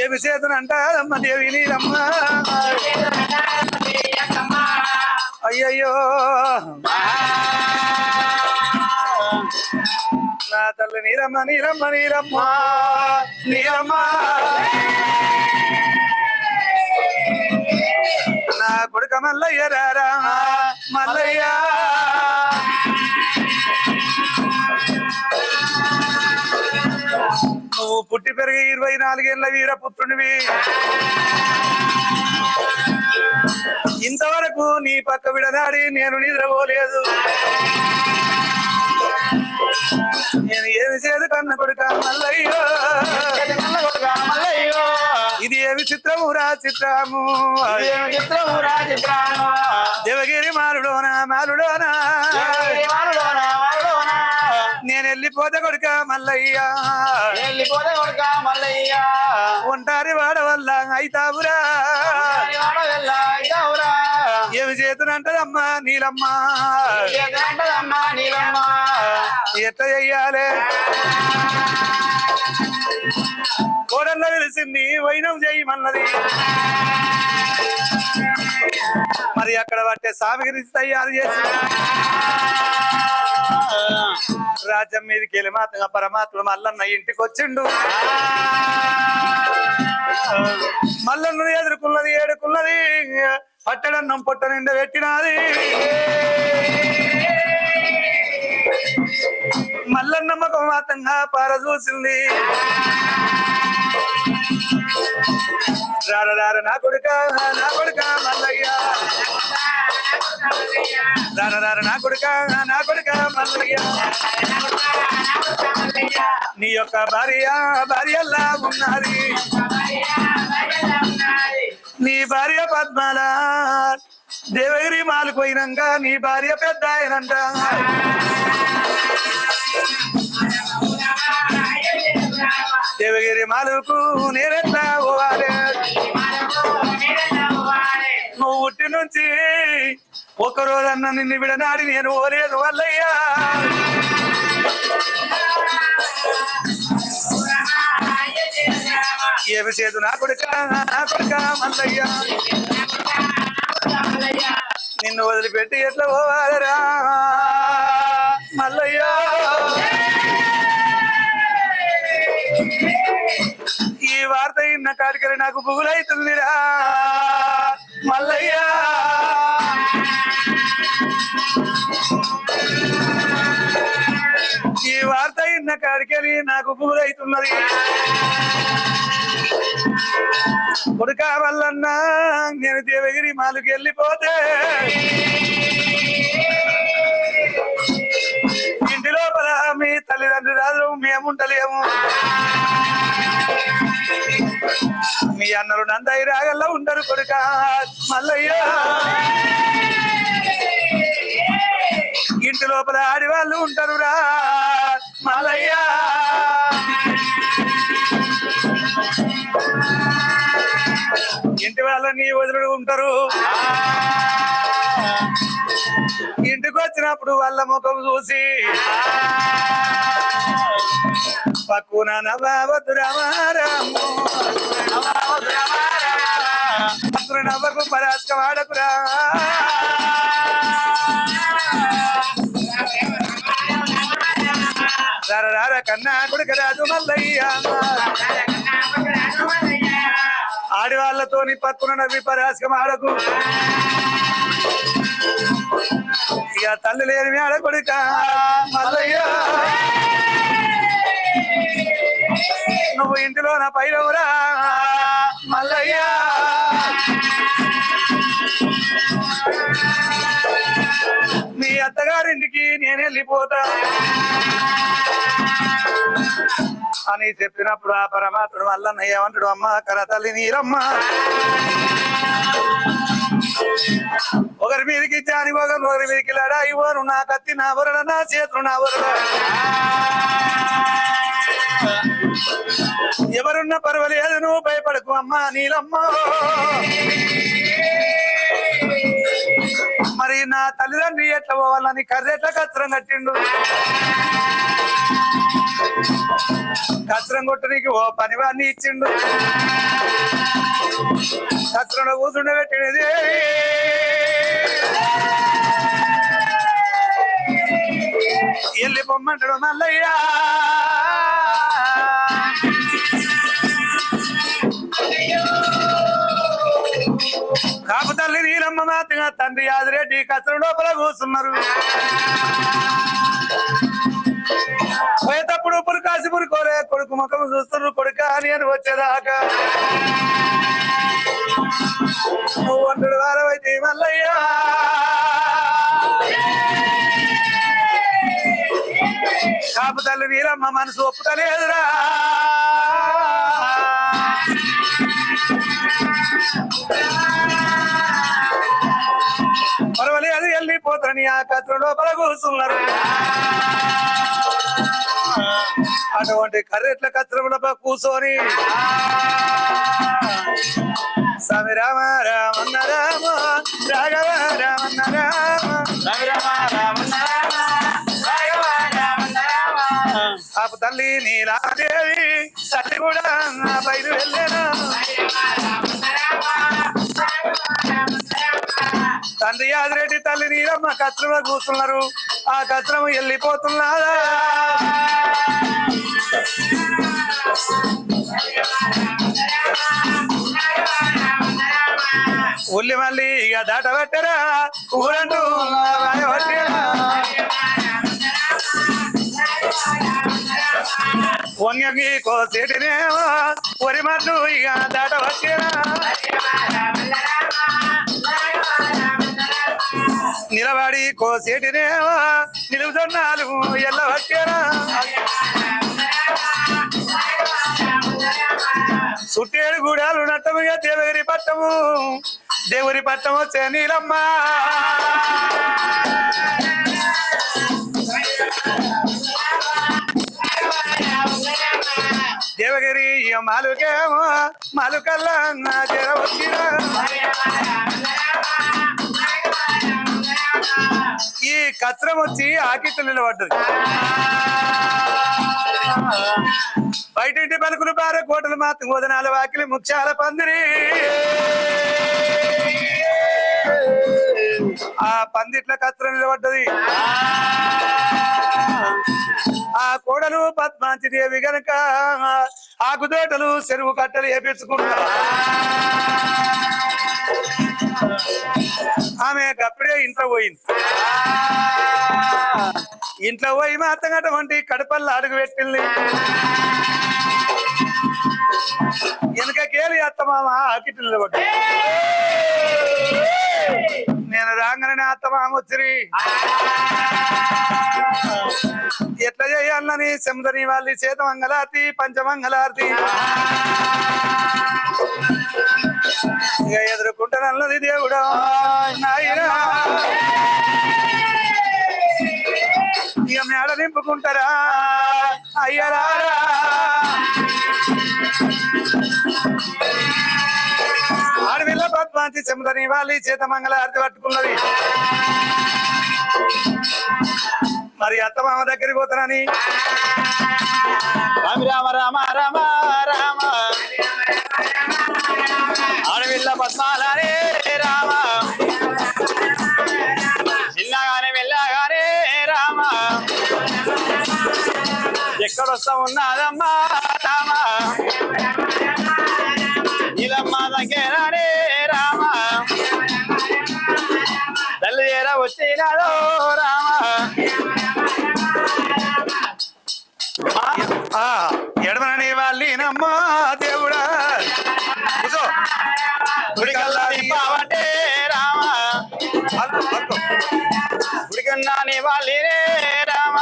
ఏమి చేతనంటారమ్మ దేవి నీలమ్మ అయ్యయ్యో నా తల్లి నీరమ్మ నీరమ్మ నీరమ్మ నీరమ్మ నా కొడుక మల్లయ్య రారా మల్లయ్య నువ్వు పుట్టి పెరిగి 24 ఏళ్ళ వీరపుత్రునివి ఇంతవరకు నీ పక్క విడనాడి నేను నిద్రపోలేదు నేను ఏమి చేదు కన్న కొడుక మల్లయ్యో మల్లయ్యో ఇది ఏమి చిత్రము రా చిత్రము చిత్రమురా చిత్రాను దేవగిరి మారుడోనా మారుడోనా నేను వెళ్ళిపోతే కొడుక మల్లయ్య వెళ్ళిపోతే కొడుక మల్లయ్య ఒంటారి వాడ వల్ల అయితావురా ఏమి చేతునంటదమ్మా నీలమ్మ నీలమ్మ ఎట్లా చెయ్యాలే కోడల్లో వెలిసింది వైనం చేయమన్నది మరి అక్కడ పట్టే సామగ్రి తయారు చేసి రాజ్యం మీదకి వెళ్ళి మాత్రం పరమాత్మ మల్లన్న ఇంటికి వచ్చిండు మల్లన్ను ఎదుర్కొన్నది ఏడుకున్నది పట్టడన్నం పొట్ట నిండా పెట్టినది మల్లన్న ముఖం మాత్రంగా పారదూసింది రార రార నా కొడుక మల్లయ్య రార రార నా కొడుక మల్లయ్య నీ యొక్క భార్యల్లా ఉన్నది నీ భార్య పద్మాల దేవగిరి మాలకు పోయినాక నీ భార్య పెద్ద ఆయనంట దేవగిరి మాలకు నేనెట్లా పోవాలి నువ్వు ఉట్టి నుంచి ఒక్కరోజన్న నిన్ను విడనాడి నేను పోలేదు వల్లయ్యా ఏమి చేదు నా కొడుక మల్లయ్య నిన్ను వదిలిపెట్టి ఎట్లా పోవాలరా మల్లయ్య ఈ వార్త ఇన్న కాడికరి నాకు పువ్వులైతుందిరా మల్లయ్య ఈ వార్త ఇన్న కాడికెళ్ళి నాకు పూరైతున్నది కొడుకా వల్లన్నా నేను దేవగిరి మాలుకి వెళ్ళిపోతే ఇంటి లోపల మీ తల్లిదండ్రులు రాదు మేముంటలేము మీ అన్నలు నందయి రాగల్లా ఉండరు కొడుక మల్లయ్య ఇంటి లోపల ఆడివాళ్ళు ఉంటారు రా మల్లయ్య ఇంటి వాళ్ళని వదులుడు ఉంటారు ఇంటికి వచ్చినప్పుడు వాళ్ళ ముఖం చూసి పక్కున నవ్వద్దు రామారాము నవ్వకు పరాస్క వాడకురా రార కన్నా కొడుకు రాజు మల్లయ్య ఆడివాళ్లతోని పక్కున నవ్వి పరాస్కం ఆడకు ఇక తల్లి లేని ఆడకొడుక మల్లయ్య నువ్వు ఇంటిలో నా పైరవురా మల్లయ్య మీ అత్తగారింటికి నేను వెళ్ళిపోతా అని చెప్పినప్పుడు ఆ పరమాత్ముడు మల్లన్న ఏమంటాడు అమ్మ కర తల్లి నీరమ్మ ఒకరి మీదకి జాని ఒకరి మీదకి లడాయి ఓరు నా కత్తి నా వరడ నా చేతులు నా వరడ ఎవరున్నా పర్వాలేదు నువ్వు భయపడకు అమ్మా నీలమ్మ మరి నా తల్లిదండ్రి ఎట్లా పోవాలని కర్రెట్ల కచ్చరం కట్టిండు కచ్చరం కొట్టడానికి ఓ పనివాడిని ఇచ్చిండు కచ్చరంలో కూర్చుండ పెట్టినది వెళ్ళి పొమ్మంటాడు మల్లయ్య కాపు తల్లి నీలమ్మ మాతగా తండ్రి యాదిరెడ్డి కచ్చరం లోపల కూర్చున్నారు పోయేటప్పుడు పురికాసి పురుకోలే కొడుకు ముఖం చూస్తున్నారు కొడుక అని వచ్చేదాకా నువ్వు వంటడు వారవైతే మల్లయ్య కాపు తల్లి నీలమ్మ మనసు ఒప్పుతలేదురా పర్వాలేదు వెళ్ళిపోతాని ఆ కత్ర లోపల కూర్చున్నారు అటువంటి కర్రెట్ల కత్రముల కూర్చొని స్వామి రామ రామన్న రామ రాఘవ రామన్న రామ స్వామి రామ రామన్న రామ రాఘవ రామన్న రామ ఆపు తల్లి నీలాదేవి తల్లి కూడా నా బయలు వెళ్ళేనా తండ్రి యాదిరెడ్డి తల్లి నీరమ్మ కత్రమ కూర్చున్నారు ఆ కత్రము వెళ్ళిపోతున్నారా ఉల్లి మళ్ళీ ఇక దాట పట్టరా ఊరంటూ వంగకి కోసేటినేమో వరి మట్టు ఇక దాట పట్టరా నిలబడి కోసేటినేమో నిలువుతున్నాలు ఎల్ల పట్టరా సుట్టేడు గూడాలు నట్టముగా దేవగిరి పట్టము దేవురి పట్టము వచ్చే నీలమ్మ దేవగిరి మాలుకేమో మాలుకల్లా నా జర వచ్చిన ఈ కత్రం వచ్చి ఆకిట్టు నిలబడ్డది బయటింటి పలుకులు బార కోటలు మాత్రం వదనాల వాకిలి ముఖ్యాల పందిరి ఆ పందిట్ల కత్రం నిలబడ్డది ఆ కోడలు పద్మాంతి దేవి గనక ఆకుతోటలు చెరువు కట్టలు వేపించుకున్నారు ఆమె అప్పుడే ఇంట్లో పోయింది. ఇంట్లో పోయి మా అత్తగటువంటి కడపల్లో అడుగు పెట్టింది. వెనకకేలి అత్తమామ ఆకిటి నిలబడి నేను రాగానే అత్తమామ వచ్చిరి. ఎట్లా చేయాలని శందరి వాళ్ళ చేత మంగళారతి పంచమంగళారతి ఇక ఎదుర్కొంటానన్నది దేవుడా నాయనా. ఇక మేడ నింపుకుంటారా అయ్యరా. ఆడవిల్ల పద్మాంతి చెమదని వాళ్ళ చేత మంగళారతి పట్టుకున్నది. మరి అత్తమామ దగ్గరికి పోతానని రామ రామ రామ రామ రామ ఆడవిల్ల పద్మాలనే రామ చిన్నగానే వెళ్ళగానే రామ ఎక్కడొస్తా ఉన్నదమ్మా రామ నీలమ్మ దగ్గరనే రామ తల్లి చేర వచ్చినాదో రామ. ఎడమనని వాళ్ళనమ్మా దేవుడా గుడికల్లా దింపావంటే రామ గుడికన్నా నీ వాళ్ళే రామ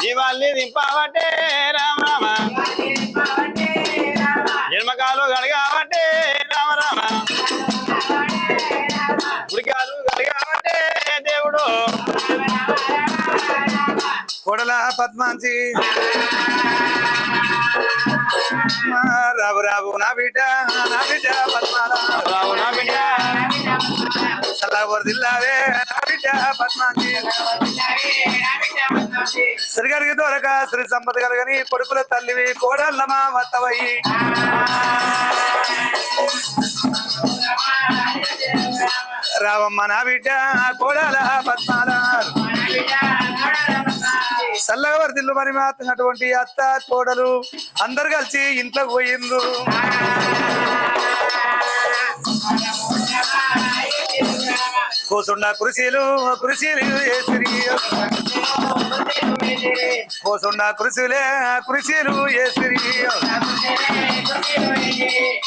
నీ వాళ్ళని దింపావంటే రామ రామ జన్మకాలు గడగావంటే రామ రామ గుడికాలు గడగావంటే దేవుడు. కొడల పద్మాంచి రావు రావు నా బిడ్డ పద్మాల రావు నా బిడ్డ చల్లవరదిల్లావే నా బిడ్డ పద్మాంచి. శ్రీగారికి దొరక శ్రీ సంపద కలగని కొడుకుల తల్లివి కోడల్లమా వత్తవయ్యి రావమ్మ నా బిడ్డ కోడల పద్మాల చల్లవరదిల్లు మరి మాత్రటువంటి అత్త కోడలు అందరు కలిసి ఇంట్లోకి పోయిండ్రు. కూసుండా కుర్చీలు వేసిరి కూసుండా కుర్చీలు వేసిరి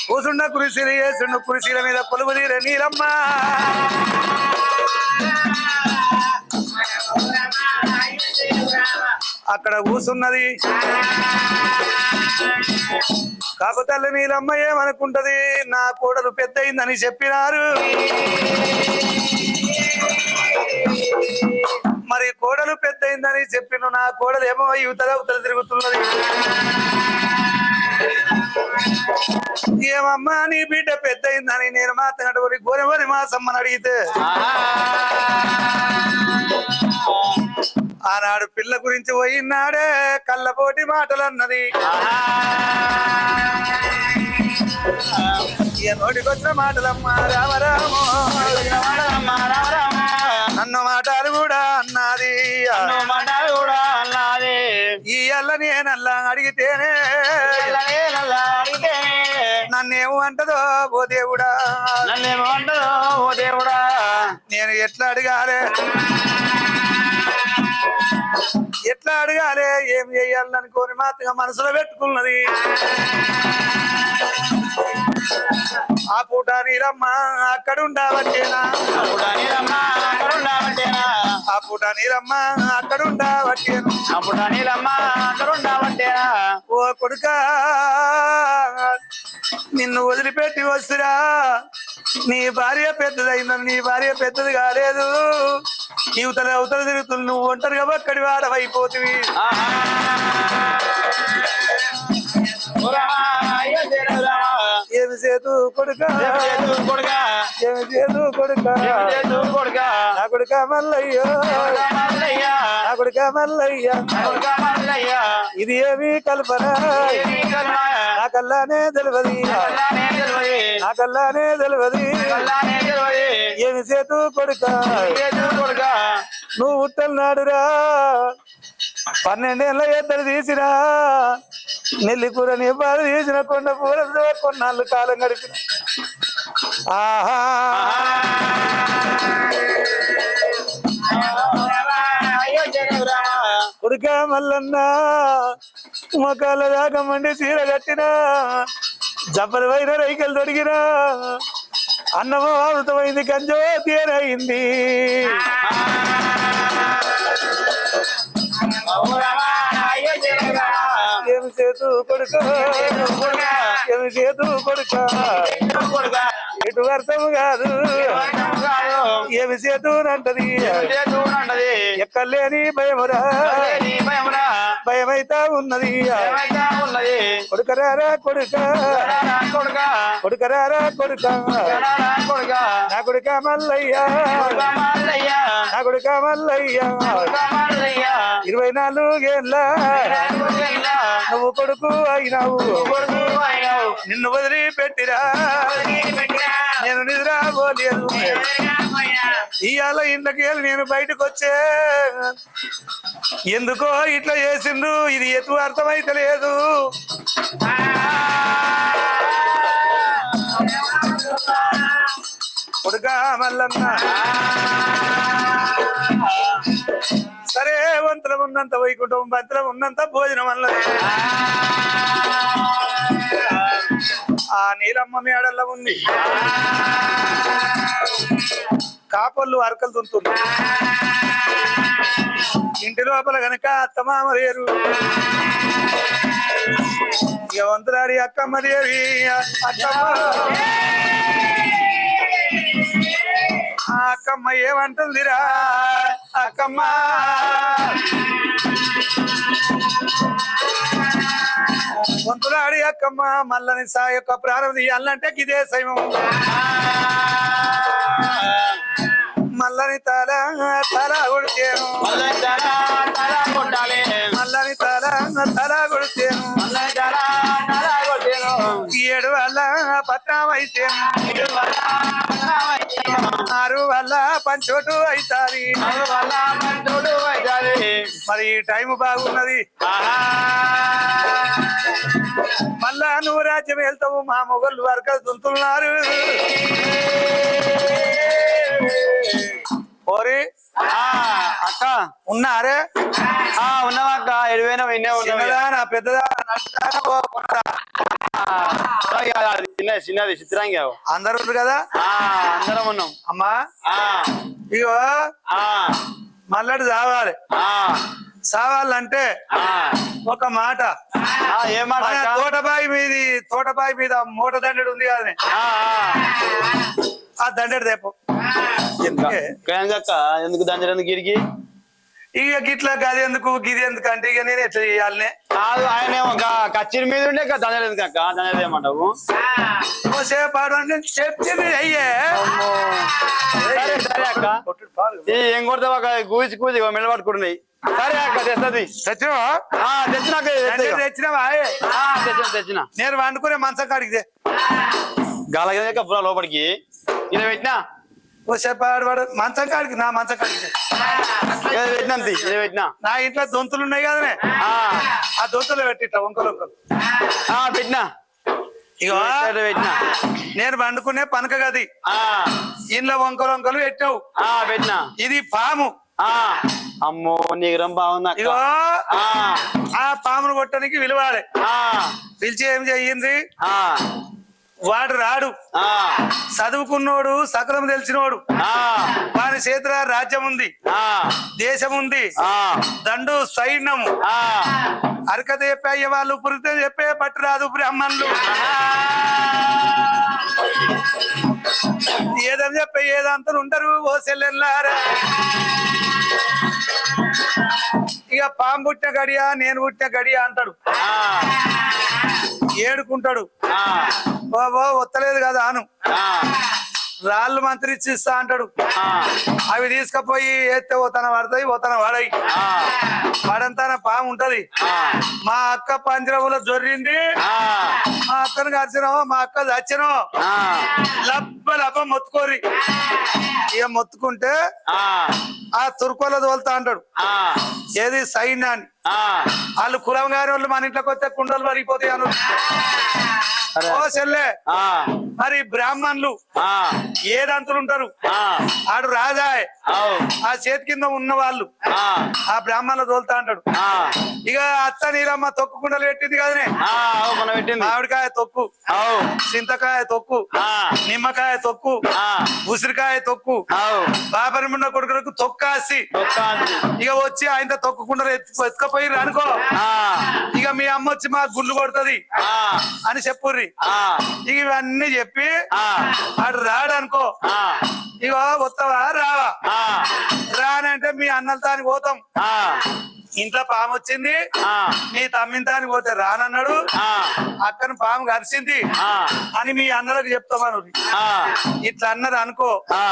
కూసుండా కుర్చీలు వేసిండు. కుర్చీల మీద కొలువుదీర నీలమ్మ అక్కడ కూసున్నది. కాకపోతే నీలమ్మ ఏమనుకుంటది, నా కోడలు పెద్ద అయిందని చెప్పినారు. మరి కోడలు పెద్ద అయిందని చెప్పిన నా కోడలు ఏమో యువతల ఉత్తర తిరుగుతున్నది. ఏమమ్మా నీ బిడ్డ పెద్ద అయిందని నేను మాట్లాడేటువంటి గోరెవరి మాసమ్మని అడిగితే ఆనాడు పిల్ల గురించి పోయినాడే కళ్ళపోటి మాటలు అన్నది. నోటికొచ్చిన మాటలమ్మా రామరామో నన్ను మాటలు కూడా అన్నది. ఈ అల్ల నేనల్లా అడిగితేనే నన్నేమో అంటదో ఓ దేవుడా నేను ఎట్లా అడగాలే ఏం చెయ్యాలనుకోని మాత్రం మనసులో పెట్టుకున్నది. ఆ పూట నీలమ్మ అక్కడ ఉండవచ్చేనా ఆ పూట నీలమ్మ అక్కడ ఉండవచ్చేనా ఓ కొడుకా నిన్ను వదిలిపెట్టి వస్తురా నీ భార్య పెద్దదైందని నీ భార్య పెద్దది కాలేదు. ఇవతల అవతల తిరుగుతులు నువ్వు ఒంటరిగా ఒక్కడి వాడవైపోతివి. ఏమి చేతు కొడుకా ఏమి చేతు కొడుకా నా కొడుకా మల్లయ్యో నా కొడుకా మల్లయ్య ఇది ఏమి కల్పన నాకల్లానే తెలియదు నాకల్లానే తెలియదు. ఏమి చేతు కొడుకా నువ్వు ఉట్టన్నాడురా 12 ఏళ్ళ ఎద్దరు తీసినా నెల్లి కూరని బాధ తీసిన కొండ పూర కొన్నాళ్ళు కాలం గడిపిన ఆహా కొడుక మల్లన్న మొక్కల దాకా మండి చీర కట్టిన జబ్బలు పైన రైకలు తొడిగిన అన్నమో అమృతమైంది కంజో తీరైంది ఏమి చేతు కొడుక ఏమి చేతు కొడుక ఎటు అర్థం కాదు ఏమి చేతునంటది ఎక్కలేని భయమురా భయమైతా ఉన్నది కొడుకరారా కొడుక కొడుకరారా కొడుక నా కొడుక మల్లయ్య నా కొడుక మల్లయ్య 24 ఏళ్ళ నువ్వు కొడుకు అయినావు నిన్ను వదిలి పెట్టిరా నేను నిద్రపోలేదు ఇవాళ ఇంట్లోకి నేను బయటకు వచ్చే ఎందుకో ఇట్లా చేసిండ్రు ఇది ఎటు అర్థమైతే లేదు కొడుక మల్లన్న సరే వంతులం ఉన్నంత వైకుంఠం బంతులం ఉన్నంత భోజనం అన్నది ఆ నీలమ్మ మేడల్లో ఉంది కాపళ్ళు అరకలు తుంటుంది ఇంటి లోపల గనక అత్తమామ లేరు ఇక వంతులాడి అక్కమ్మ దేవి అక్కమ్మ ఆ అక్కమ్మ ఏమంటుందిరా అక్కమ్మ వంతులాడి అక్కమ్మ మల్లని సా యొక్క ప్రారంభం తీయాలంటే ఇదే సైమం మల్లని తల తల కొడితేను మల్లని తల కొడితేను 7 వల్ల పట్నం అయితేను 6 వల్ల పంచోటు అవుతాది మరి ఈ టైం బాగున్నది మళ్ళా నువ్వు రాజ్యం వెళ్తావు మా మొగళ్ళు వర్కలు తుంతున్నారు ఓరి అక్క ఉన్నారే ఉన్నావా అక్క ఎడిపోయినా విన్నే చిన్నదా పెద్దదా చిన్నది చిత్రాంగి అందరు కదా అందరం ఉన్నాం అమ్మా ఇగో మల్లడి చావాలి చావాలంటే ఒక మాట ఏ మాట తోటబాయి మీద మూట దండెడు ఉంది కదా ఆ దండెడు తెప్పు ఎందుకు దండెడు గిరికి ఇక గిట్లా గది ఎందుకు గిది ఎందుకు అంటే ఇక నేను ఎట్లా చేయాలనే కాదు ఆయన కచ్చిరి మీద ఉండే దండెడు ఎందుకు అక్క దండెడు ఏమంటావు సేపాడు అంటే చెప్పింది అయ్యే సరే అక్క ఏం కొడతావు అక్క కూచి కూచి మెల్లబట్టుకుంటున్నాయి సరే అక్క తెస్తుంది తెచ్చినావా తెచ్చిన నేను వండుకునే మంచం కాడికి గలగదే కప్పురా లోపలికి ఇలా పెట్టినా సేపాడు వాడు మంచం కాడికి నా మంచం కాడికి పెట్టినా నా ఇంట్లో దొంతులు ఉన్నాయి కదనే ఆ దొంతులు పెట్టిట వంకలు పెట్టినా ఇగో పెట్టినా నేను వండుకునే పనక గది ఇంట్లో వంకలు పెట్టావు పెట్టినా ఇది పాము అమ్మో నీగరం బాగుంది ఇగో ఆ పామును కొట్టడానికి విలువాలి పిలిచి ఏం చెయ్యింది వాడు రాడు చదువుకున్నోడు సకలం తెలిసినోడు వాని చేతుల రాజ్యం ఉంది దేశం ఉంది దండు సైన్యం అరకత చెప్పే అయ్య వాళ్ళు పురితే చెప్పే పట్టు రాదు బ్రాహ్మణులు ఏదని చెప్పే ఏదంతా ఉండరు ఓ సెల్లెల్లారా ఇక పాము పుట్టిన గడియా నేను పుట్టిన గడియా అంటాడు ఏడుకుంటాడు బాబా ఒత్తలేదు కదా అను రాళ్ళు మంత్రిచ్చి ఇస్తా అంటాడు అవి తీసుకపోయి ఎత్తే ఓతన పడతాయి ఓతన పడాయి పడంతా పాము ఉంటది మా అక్క పంజరంలో జొర్రింది మా అక్కను కలిసినావో మా అక్క చచ్చినో లబ్బ లబ్బ మొత్తుకోరి ఇక మొత్తుకుంటే ఆ తుర్కోల తోలుతా అంటాడు ఏది సైన్యాన్ని వాళ్ళు కులం గారి వాళ్ళు మన ఇంట్లోకి వస్తే కుండలు పడిపోతాయి అను సరే. ఓ చెల్లె ఆ మరి బ్రాహ్మణులు ఆ ఏదంతులు ఉంటారు ఆ ఆడు రాజాయ్ అవు ఆ చేతి కింద ఉన్న వాళ్ళు ఆ ఆ బ్రాహ్మణులు తోలుతా అంటాడు ఆ ఇక అత్త నీరమ్మ తొక్కు కుండలు పెట్టింది కదనే ఆ అవు మనం పెట్టింది మామిడికాయ తొక్కు అవు చింతకాయ తొక్కు ఆ నిమ్మకాయ తొక్కు ఆ ఉసిరికాయ తొక్కు అవు బాబరి ముండ కొడుకులకు తొక్కాసి ఒక్క అంది. ఇక వచ్చి ఆయన తొక్కుకుంటారు ఎత్తుకపోయి అనుకో ఆ ఇక మీ అమ్మ వచ్చి మా గుండు కొడుతుంది ఆ అని చెప్పుర్రి ఆ ఇక ఇవన్నీ చెప్పి ఆ ఆడు రాడు అనుకో ఆ ఇక వస్తావా రావా ఆ రానంటే మీ అన్నలతానికి పోతాం ఆ ఇంట్లో పాము వచ్చింది ఆ మీ తమ్మింతానికి పోతే రానన్నాడు ఆ అక్కను పాము కరిచింది ఆ అని మీ అన్నలకు చెప్తామను ఆ ఇట్లా అన్నారు అనుకో ఆ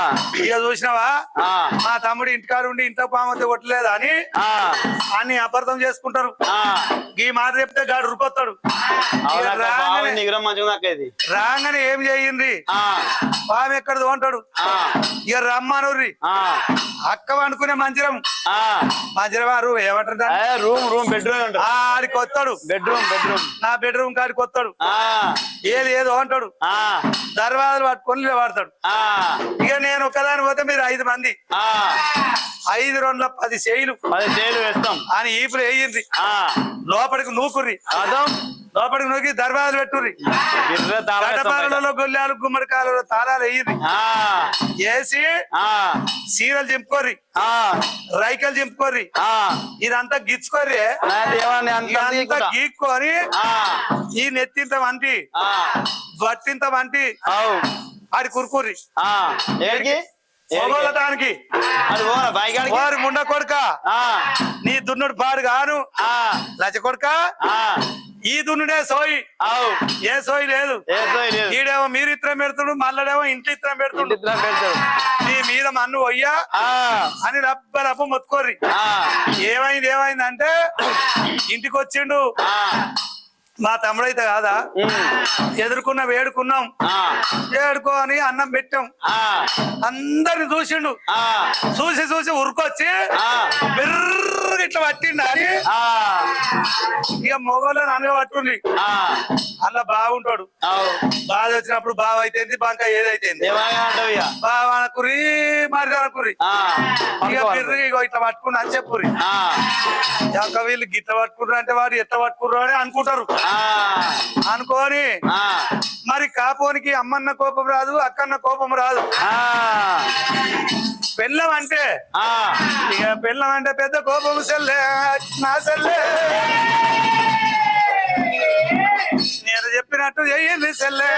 ఇక చూసినావా ఆ మా తమ్ముడు ఇంటికాడ ఉండి ఇంట్లో పాము వస్తే కొట్టలేదు అని ఆ అన్ని అపార్థం చేసుకుంటారు ఆ ఈ మాట చెప్తే గాడు ఉరికొస్తాడు ఇక రాగానే నిగ్రహం మంచిగా నాకేది రాగానే ఏం చేయండి ఆ పాము ఎక్కడ తోంటాడు ఆ ఇక రమ్మనుర్రి ఆ అక్క అనుకునే మంచిరం ఆ మంచిరవారు ఏమంటారు దాన్ని? రూమ్ బెడ్రూమ్ ఉంటారు ఆడికి వస్తాడు బెడ్రూమ్ నా బెడ్రూమ్ కాడికి వస్తాడు ఆ ఏది ఏదో అంటాడు ఆ దర్వాజలు పట్టుకొని వాడతాడు ఆ ఇక నేను ఒకదాని పోతే మీరు 5 మంది ఆ 5 2 10 చేయిలు 10 చేలు వేస్తాం అని ఈపులు వేయింది ఆ లోపలికి నూకుర్రి అదం లోపలికి నూకి దర్వాజలు పెట్టుర్రి గిర్ర తాళం వేస్తాం బయట. గడపాలలో గొల్లాలు గుమ్మడికాయలు తాళాలు వేయింది ఆ వేసి ఆ చీరలు చింపుకోర్రి ఆ రైకలు చింపుకోర్రి ఆ ఇదంతా గిచ్చుకోర్రి నాది ఏమన్నా అంత ఇదంతా తీయకుండా. గీక్కొని ఆ ఈ నెత్తింత వంటి ఆ బట్టింత వంటి అవు ఆడి కురుకుర్రి ఆ ఏడికి పోగొట్టడానికి అది పోనా బాయిగాడికి వారి ముండ కొడుక ఆ నీ దున్నుడు పాడు గాను ఆ లచ్చ కొడుక ఆ ఈ దున్నుడే సోయి అవు ఏ సోయి లేదు ఏ సోయి లేదు ఈడేమో మీరు ఇత్రం పెడుతుడు మళ్ళడేమో ఇంటి ఇత్రం పెడుతుండు ఇంటిద్దాం పెడతాడు నీ మీద మన్ను వయ్యా ఆ అని రబ్బ మొత్తుకోర్రి ఆ ఏమైంది అంటే ఇంటికి వచ్చిండు ఆ మా తమ్ముడు అయితే కాదా ఎదుర్కొన్న వేడుకున్నాం ఆ వేడుకో అని అన్నం పెట్టాం ఆ అందరిని చూసిండు ఆ చూసి ఉరుకొచ్చి ఆ బిర్రు ఇట్లా పట్టిండు అని ఆ ఇక మొగోళ్ళని అనగా పట్టుండి ఆ అలా బాగుంటాడు అవు బాధ వచ్చినప్పుడు బావ అయితేంది బంక ఏదైతేంది ఏమైనా అంటావు ఇక బావ అనుకురి మరి అనుకురి ఆ ఇక బిర్రు ఇగో ఇట్లా పట్టుకుని అని చెప్పురి ఆ ఇంకా వీళ్ళు గిట్ల పట్టుకుర్రు అంటే వాడు ఎట్లా పట్టుకుర్రు అని అనుకుంటారు ఆ అనుకోని ఆ మరి కాపోనికి అమ్మన్న కోపం రాదు అక్కన్న కోపం రాదు ఆ పెళ్ళం అంటే ఆ ఇక పెళ్ళం అంటే పెద్ద కోపం సెల్లే నా సెల్లే నేను చెప్పినట్టు చెయ్యింది సెల్లే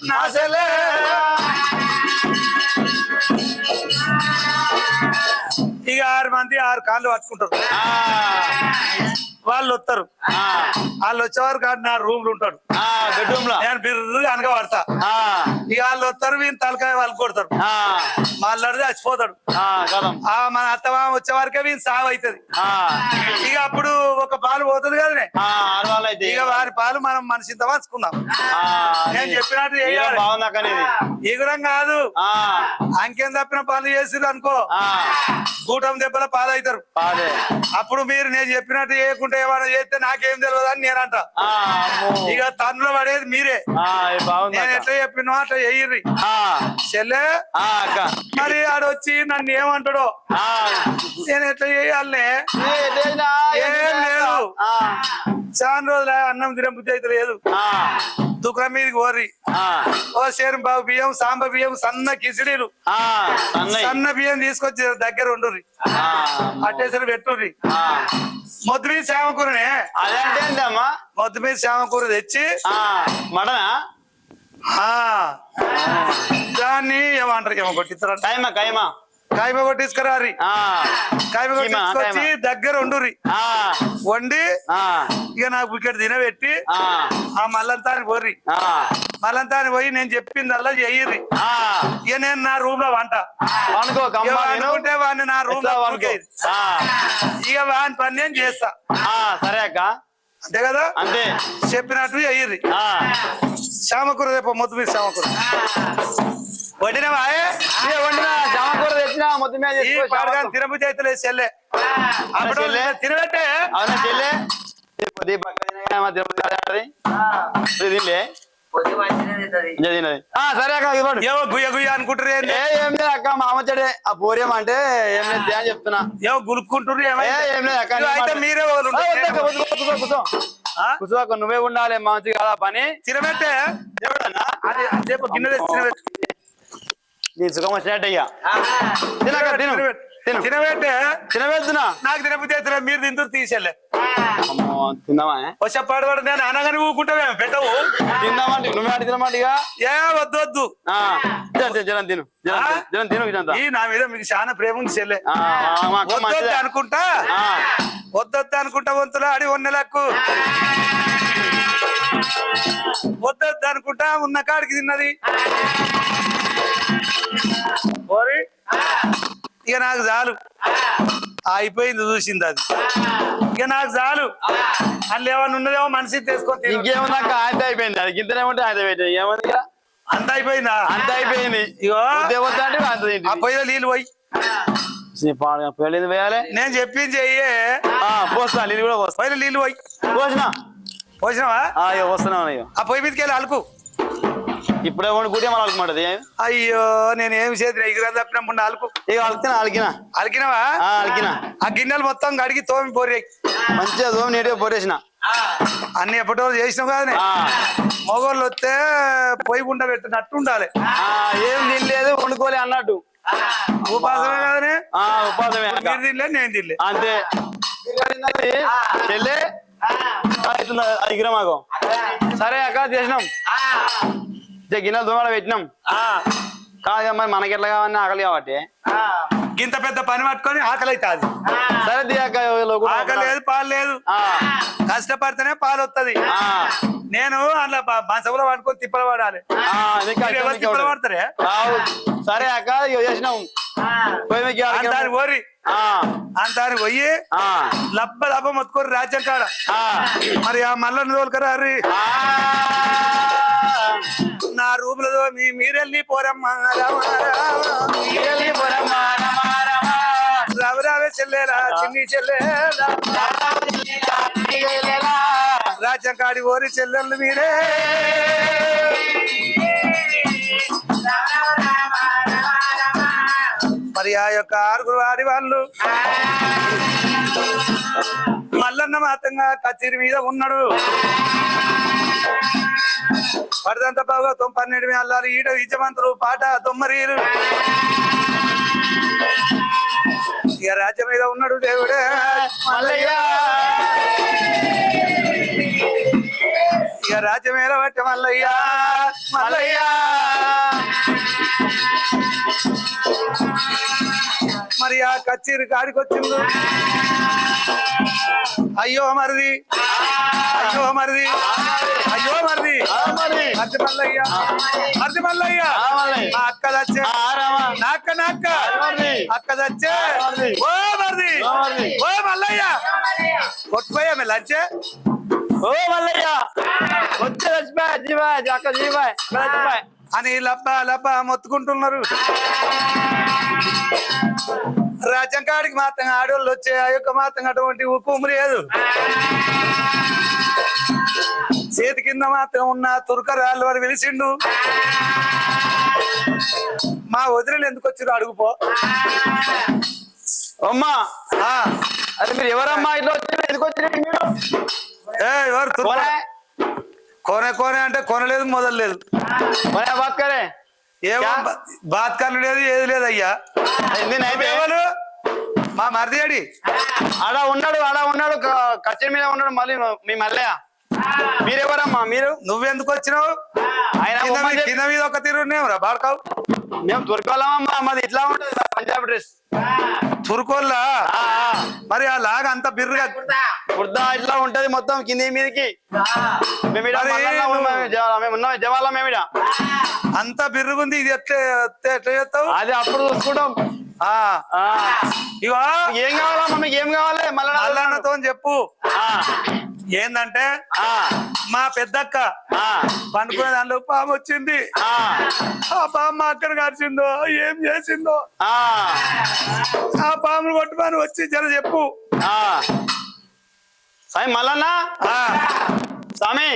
నా సెల్లే ఇక 6 మంది 6 కాళ్ళు పట్టుకుంటారు ఆ వాళ్ళు వస్తారు ఆ వాళ్ళు వచ్చేవారు కాదు నా రూమ్లు ఉంటాడు ఆ బెడ్రూమ్ లో నేను బిర్రుగా అనగా పడతా ఆ ఇక వాళ్ళు వస్తారు వీళ్ళు తలకాయ వాళ్ళు కొడతారు ఆ మాట్లాడితే చచ్చిపోతాడు ఆ కదం ఆ మన అత్తమామ వచ్చే వరకే వీళ్ళు సాగు అవుతుంది ఆ ఇక అప్పుడు ఒక పాలు పోతుంది కదనే ఆ ఆడవాళ్ళు అయితే ఇక వారి పాలు మనం మనిషింత పంచుకుందాం ఆ నేను చెప్పినట్టు ఇక చేయాలి బాగుంది అక్క నీది ఎగురం కాదు ఆ అంకెం తప్పిన పనులు చేసిరు అనుకో ఆ కూటమి దెబ్బల పాలు అవుతారు అదే అప్పుడు మీరు నేను చెప్పినట్టు చేయకుంటే ఏమైనా చేస్తే నాకేం తెలియదు అని నేనంట ఆ అమ్మో. ఇక తన్నులు పడేది మీరే ఆ ఇది బాగుంది నేను అక్క. ఎట్లా చెప్పినో అట్లా చెయ్యిర్రి ఆ చెల్లె ఆ అక్క మరి ఆడొచ్చి నన్ను ఏమంటాడో ఆ నేను ఎట్లా చేయాలనే ఏ, లేదునా? ఏం లేదు ఆ చాలా రోజులు అన్నం తినబుద్ధి అయితే లేదు ఆ దుకాణం మీదకి పోర్రి ఆ ఓ సేరు బాబు బియ్యం సాంబ బియ్యం సన్న కిచిడీలు ఆ అన్నయ్య. సన్న బియ్యం తీసుకొచ్చి దగ్గర ఉండుర్రి ఆ అట్టేసరి పెట్టుర్రి ఆ మొద్దు మీద శామకూరనే అదంటే ఏంటమ్మా మొద్దు మీద శామకూర తెచ్చి ఆ మటనా ఆ దాన్ని ఏమంటారు ఏమో కొట్టిస్తారంట కైమా కైమా కాయమ కొట్టించుకురారి ఆ కాయమ కొట్టించుకొచ్చి కైమా. దగ్గర వండుర్రి ఆ వండి ఆ ఇక నాకు బుకెట్ తినబెట్టి ఆ ఆ మల్లంతాని పోర్రి ఆ మల్లంతాని పోయి నేను చెప్పిందల్లా చెయ్యిర్రి ఆ ఇక నేను నా రూమ్ లో వంట అనుకో ఇక కమ్మ అనుకుంటే వాడిని నా రూమ్ లో అనుకో ఉరికేది. ఆ ఇక వాని పని నేను చేస్తా ఆ సరే అక్క అంతే కదా అంతే చెప్పినట్టు చెయ్యిర్రి ఆ శామకూర రేపు మొద్దు మీద శామకూర వడినవా ఏ వండినా జామకూర తెచ్చినా మొత్తం మీద ఈ చేసుకో, పాడగా శామకూర. తినబుద్ధి అయితే లేదు చెల్లె అప్పుడు చెల్లె? తినబెట్టే అవునా చెల్లె తినలే మంచిగా తిన్నది. సరే అక్క ఇవ్వండి. ఏవో గుయ్య గుయ్య అనుకుంటారు ఏంది? ఏం లేదు అక్క మామచ్చడే ఆ పోరేం అంటే ఏం లేదు అని చెప్తున్నా. ఏవో గులుక్కుంటారు ఏం లేదు అక్క అయితే మీరే కూర్చో అక్క నువ్వే ఉండాలి మంచి కదా పని తినబెట్టే అది అదేపో గిన్నె తెచ్చి తినబెట్టు. నీ సుఖం వచ్చినట్టు అయ్యా తినక తిను తిను తినబెట్టే తినబెడుతున్నా. నాకు తినబుద్ధి మీరు తింటూ తీసేలే అమ్మో తిందామా వచ్చే పాడవాడు నేను అనగానే ఊకుంటావే పెట్టవు. తిందామంటే నువ్వే అడి తినమంటే ఇక ఏ వద్దు వద్దు జనం తిను జనం తిను ఇదంతా. ఈ నా మీద మీకు చాలా ప్రేమ ఉంది చెల్లె. మా అక్క వద్దొద్దు మంచిదే. అనుకుంటా వద్దొద్దు అనుకుంటా వంతులు ఆడి ఒన్నెలకు వద్దొద్దు అనుకుంటా ఉన్న కాడికి తిన్నది. ఓరి ఇక నాకు చాలు అయిపోయింది చూసింది అది. ఇక నాకు చాలు అందులో ఏమన్నా ఉన్నదేమో మనిషి తీసుకొని ఇంకేముందాక ఆయన అయిపోయింది అది గింతనేమంటే ఆయన అయిపోయింది ఏముంది ఇక అంత అయిపోయిందా? అంత అయిపోయింది. ఇగో అంటే అంత ఆ పొయ్యిలో నీళ్ళు పోయి పెళ్ళింది పోయాలి. నేను చెప్పింది చెయ్యే. పోస్తా నీళ్ళు కూడా పోస్తా. పొయ్యిలో నీళ్ళు పోయి పోసినా పోసినావా? అయ్యో వస్తున్నావు అయ్యో. ఆ పొయ్యి మీదకి వెళ్ళి అలుకు. ఇప్పుడే కొనుక్కుంటే మనం అలుకుమంటది. అయ్యో నేను ఏమి చేద్దా ఎగురా తప్పినప్పుడు అలుకు. ఇక అలికినా అలికినా అలికినవా? అలికినా. ఆ గిన్నెలు మొత్తం కడిగి తోమి పోరే మంచిగా దోమి నీట్గా పొరేసిన. అన్ని ఎప్పటి చేసినావు కదా. మొగోళ్ళు వస్తే పొయ్యి గుండ పెట్టినట్టు ఉండాలి. ఏం తినలేదు వండుకోలే అన్నట్టు ఉపాసమే కదనే. ఉపాసమే మీరు తినలే నేను తినలే అంతే. చెల్లె దగ్గర మాకు సరే అక్క చేసినాం గిన్నెలు దోమలు పెట్టినాం. కాదు మరి మనకి ఎట్లా కావాలని ఆకలి కాబట్టి ఇంత పెద్ద పని పట్టుకొని ఆకలి అవుతుంది. సరే అక్క ఆకలి లేదు పాలు లేదు కష్టపడితేనే పాలు వస్తుంది. నేను అందులో బసవులో పట్టుకొని తిప్పలు పడాలి. తిప్పలు పడతారే. సరే అక్క చేసినాం అంతాని పోరి అంతాని పోయి లబ్బ లబ్బ మొత్తుకోరు రాజ్యం కాడ. మరి ఆ మల్లన్న తోలుకరా నా రూపులతో మీరెళ్ళి పోరమ్మా రావు రావే చెల్లేరా చిన్ని చెల్లేరా రాజ్యం కాడి ఓరి చెల్లెళ్ళు మీరే. మరి ఆ యొక్క ఆరుగురు ఆడివాళ్ళు మల్లన్న మాత్రంగా కచేరి మీద ఉన్నాడు. పడదంత బాగా 12 అల్లారు ఈడ విజయవంతులు పాట దొమ్మరీరు. ఇక రాజ్యం మీద ఉన్నాడు దేవుడే మల్లయ్య. ఇక రాజ్యం మీద పట్ట మల్లయ్య మల్లయ్య. మరి ఆ కచేరి కాడికి వచ్చిండు. అయ్యో మరిది అయ్యో మరిది అయ్యో మరిది మరిది మల్లయ్య మరిది మల్లయ్య. అక్క దచ్చే నాక్క నాక్క అక్క దచ్చే ఓ మరిది ఓ మల్లయ్య కొట్టుపోయా మీ లంచే ఓ మల్లయ్య వచ్చే అక్క జీవాయ్ అని లబ్బ లబ్బ మొత్తుకుంటున్నారు. రాజ్యం కాడికి మాత్రం ఆడోళ్ళు వచ్చే ఆ యొక్క మాత్రం అటువంటి ఉప్పు లేదు. చేతి కింద మాత్రం ఉన్న తుర్కరాళ్ళు వాడు పిలిచిండు. మా వదిలేలు ఎందుకు వచ్చిర్రు అడుగుపో. అమ్మా అరే మీరు ఎవరమ్మా ఇట్లా వచ్చి ఎందుకు వచ్చి మీరు? ఎవరు కొనే కొనే అంటే కొనలేదు మొదలలేదు. బాత్కరే ఏమో బాత్కర్లు లేదు ఏది లేదు అయ్యా. ఎవరు మా మరిది ఆడ ఉన్నాడు కచ్చిన మీద ఉన్నాడు. మళ్ళీ మీ మల్లయ్య మీరెవరమ్మా మీరు? నువ్వెందుకు వచ్చినావు? ఆయన కింద మీద ఒక తీరు రా బాడకావు. మేము తుర్కోళ్ళమమ్మా మాది ఇట్లా ఉంటుంది పంజాబ్ డ్రెస్. తుర్కోల్లా మరి ఆ లాగా అంత బిర్రుగా కుర్తా ఇట్లా ఉంటది మొత్తం కింది మీదకి. మేమున్నాం జవాళ్ళ మేమిడ అంత బిర్రుగుంది. ఇది ఎట్లా ఎట్లా చేస్తావు? అది అప్పుడు చూసుకుంటాం. ఇవా ఏం కావాలమ్మా మీకు? ఏం కావాలి? మల్లన్నతో చెప్పు. ఏందంటే మా పెద్దక్క పండుకునే దాంట్లో పాము వచ్చింది. ఆ పాము మా అక్కడ కరిచిందో ఏం చేసిందో ఆ పామును కొట్టుమని వచ్చి జర చెప్పు. మల్లన్న స్వామి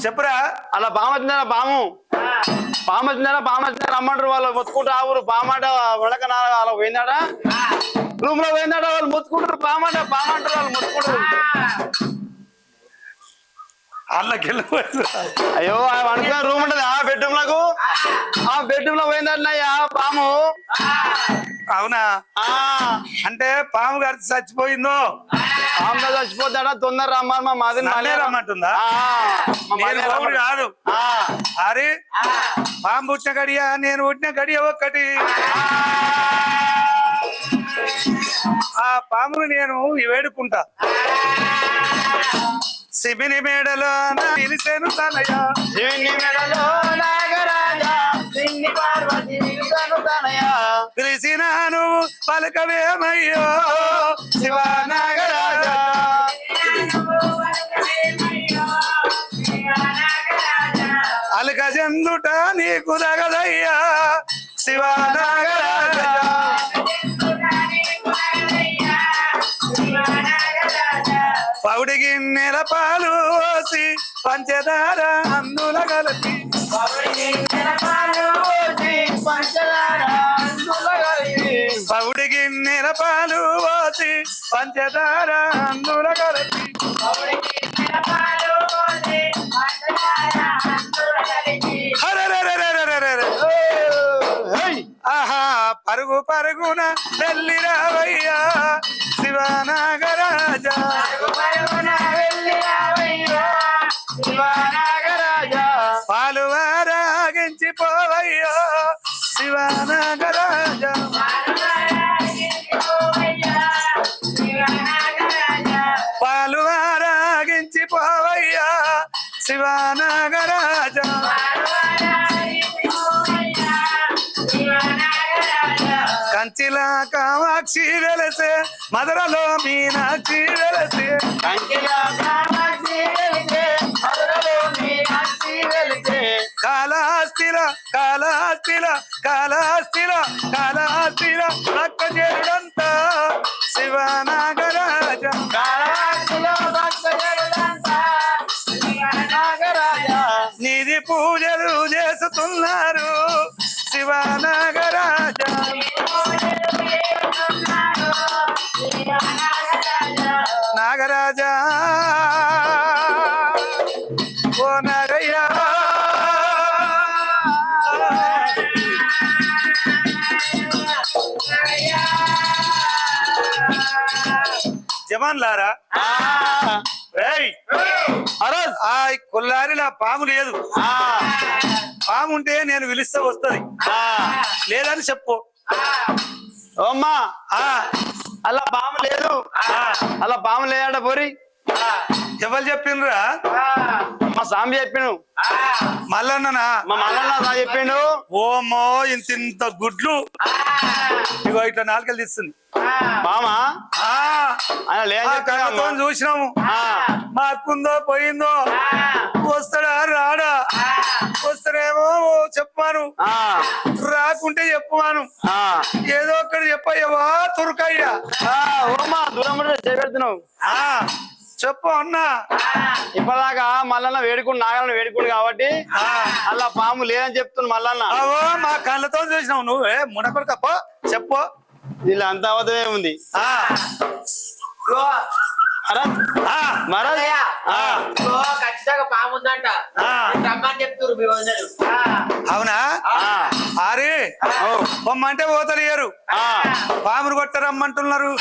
చెప్పురా. అలా పాము వచ్చిందా పాము వచ్చిందా రమ్మంటారు వాళ్ళు మొత్తుకుంటూ ఆవురు పామాట ఉడక అలా పోయిందాడ రూమ్ లో పోయిందాడ వాళ్ళు మొత్తుకుంటారు పామంటారు వాళ్ళు మొత్తుకుంటారు. అల్లకి అయ్యో అనుకున్న రూమ్ ఉంటది ఆ బెడ్రూమ్ లకు ఆ బెడ్రూమ్ లో పోయిందన్నయ్యా పాము. అవునా? అంటే పాము గారి చచ్చిపోయిందో? పాము చచ్చిపోతాడా తొందర రమ్మని మా మాది రమ్మంటుందా? కాదు అరే పాము పుట్టిన గడియ నేను పుట్టిన గడియ ఒక్కటి. ఆ పామును నేను వేడుకుంటా. శివుని మేడలో నిలిసేను తనయ్య, శివుని మేడలో నాగరాజా పార్వతి పిలిచిన నువ్వు పలకవేమయ్యో శివ నాగరాజా. అలక చెందుట నీకు దగదయ్యా శివ నాగరాజా. పౌడి గిన్నెల పాలు పోసి పంచదార అందుల కలిపి, పౌడి గిన్నెల పాలు పోసి పంచదార అందుల కలిపి. ఆహా పరుగు పరుగున వెళ్ళి రావయ్యా శివ నాగరాజా. పాలు వారాగించి పోవయ్యో శివ నాగరాజా. పాలు వారాగించి పోవయ్యా శివ నాగరాజా. కంచిలా కామాక్షి వెలసే మధురలో మీనాక్షి వెలసే, కాళహస్తిల రక్క చేరుడంతా శివ నాగరాజా. నిధి పూజలు చేస్తున్నారు శివ నాగరాజా. నాగరాజా ఓ నాగయ్యా. జవాన్లారా, కొల్లారిలా పాము లేదు. పాము ఉంటే నేను పిలిస్తే వస్తది, లేదని చెప్పు. ఓమ్మా అలా పాము లేదు, అలా పాము లేదట పోరి. ఎవరు చెప్పిండ్రా? మా స్వామి చెప్పిండు. మల్లన్ననా? మా మల్లన్న చెప్పిండు. ఓమో ఇంత గుడ్లు ఇగో ఇట్లా నాలుకలు తీస్తుంది మామా. కళ్ళతో చూసినాము. మా అక్కుందో పోయిందో, వస్తాడా రాడా? వస్తాడేమో చెప్పమాను, రాకుంటే చెప్పమాను. ఏదో ఒకటి చెప్పయ్యవా తురకయ్యా. ఓమా దూరం చేపెడుతున్నావు చెప్పు అన్నా. ఇప్పటిదాకా మల్లన్న వేడుకుని నాగన్న వేడుకుని కాబట్టి అలా పాము లేదని చెప్తున్నా మల్లన్న. మా కళ్ళతో చూసినావు నువ్వే మునకొడుకప్ప చెప్పు. వీళ్ళు అంత అవధమే ఉంది. ఖచ్చితంగా పాము ఉందంట రమ్మని చెప్తున్నారు మీ వందరు. అవునా? అరే పొమ్మంటే పోతలేరు, పామును కొట్టరమ్మంటున్నారు.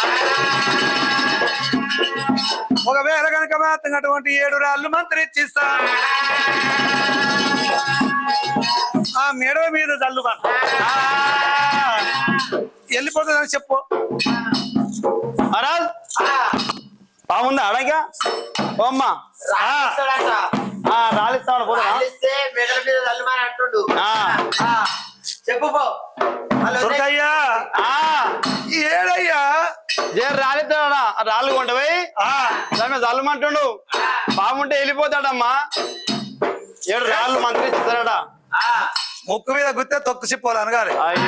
ఒకవేళ కనుక మాత్రం అటువంటి 7 రాళ్ళు మంత్రి ఇచ్చిస్తా, ఆ మెడవ మీద జల్లు వెళ్ళిపోతుందని చెప్పు. పాముందా అడగా ఓమ్మా రాలిస్తామని పోతా మెడల మీద చల్లుమని అంటుండు. చెప్పు దుర్గయ్యా ఏడయ్యా రాలిస్తాడా రాళ్ళు కొంటపోయి దాని మీద చల్లమంటుండు. పాముంటే వెళ్ళిపోతాడమ్మా. 7 రాళ్ళు మంత్రి ఇస్తాడట. ముక్కు మీద గుత్తే తొక్కు చెప్పాలి అనగాలి.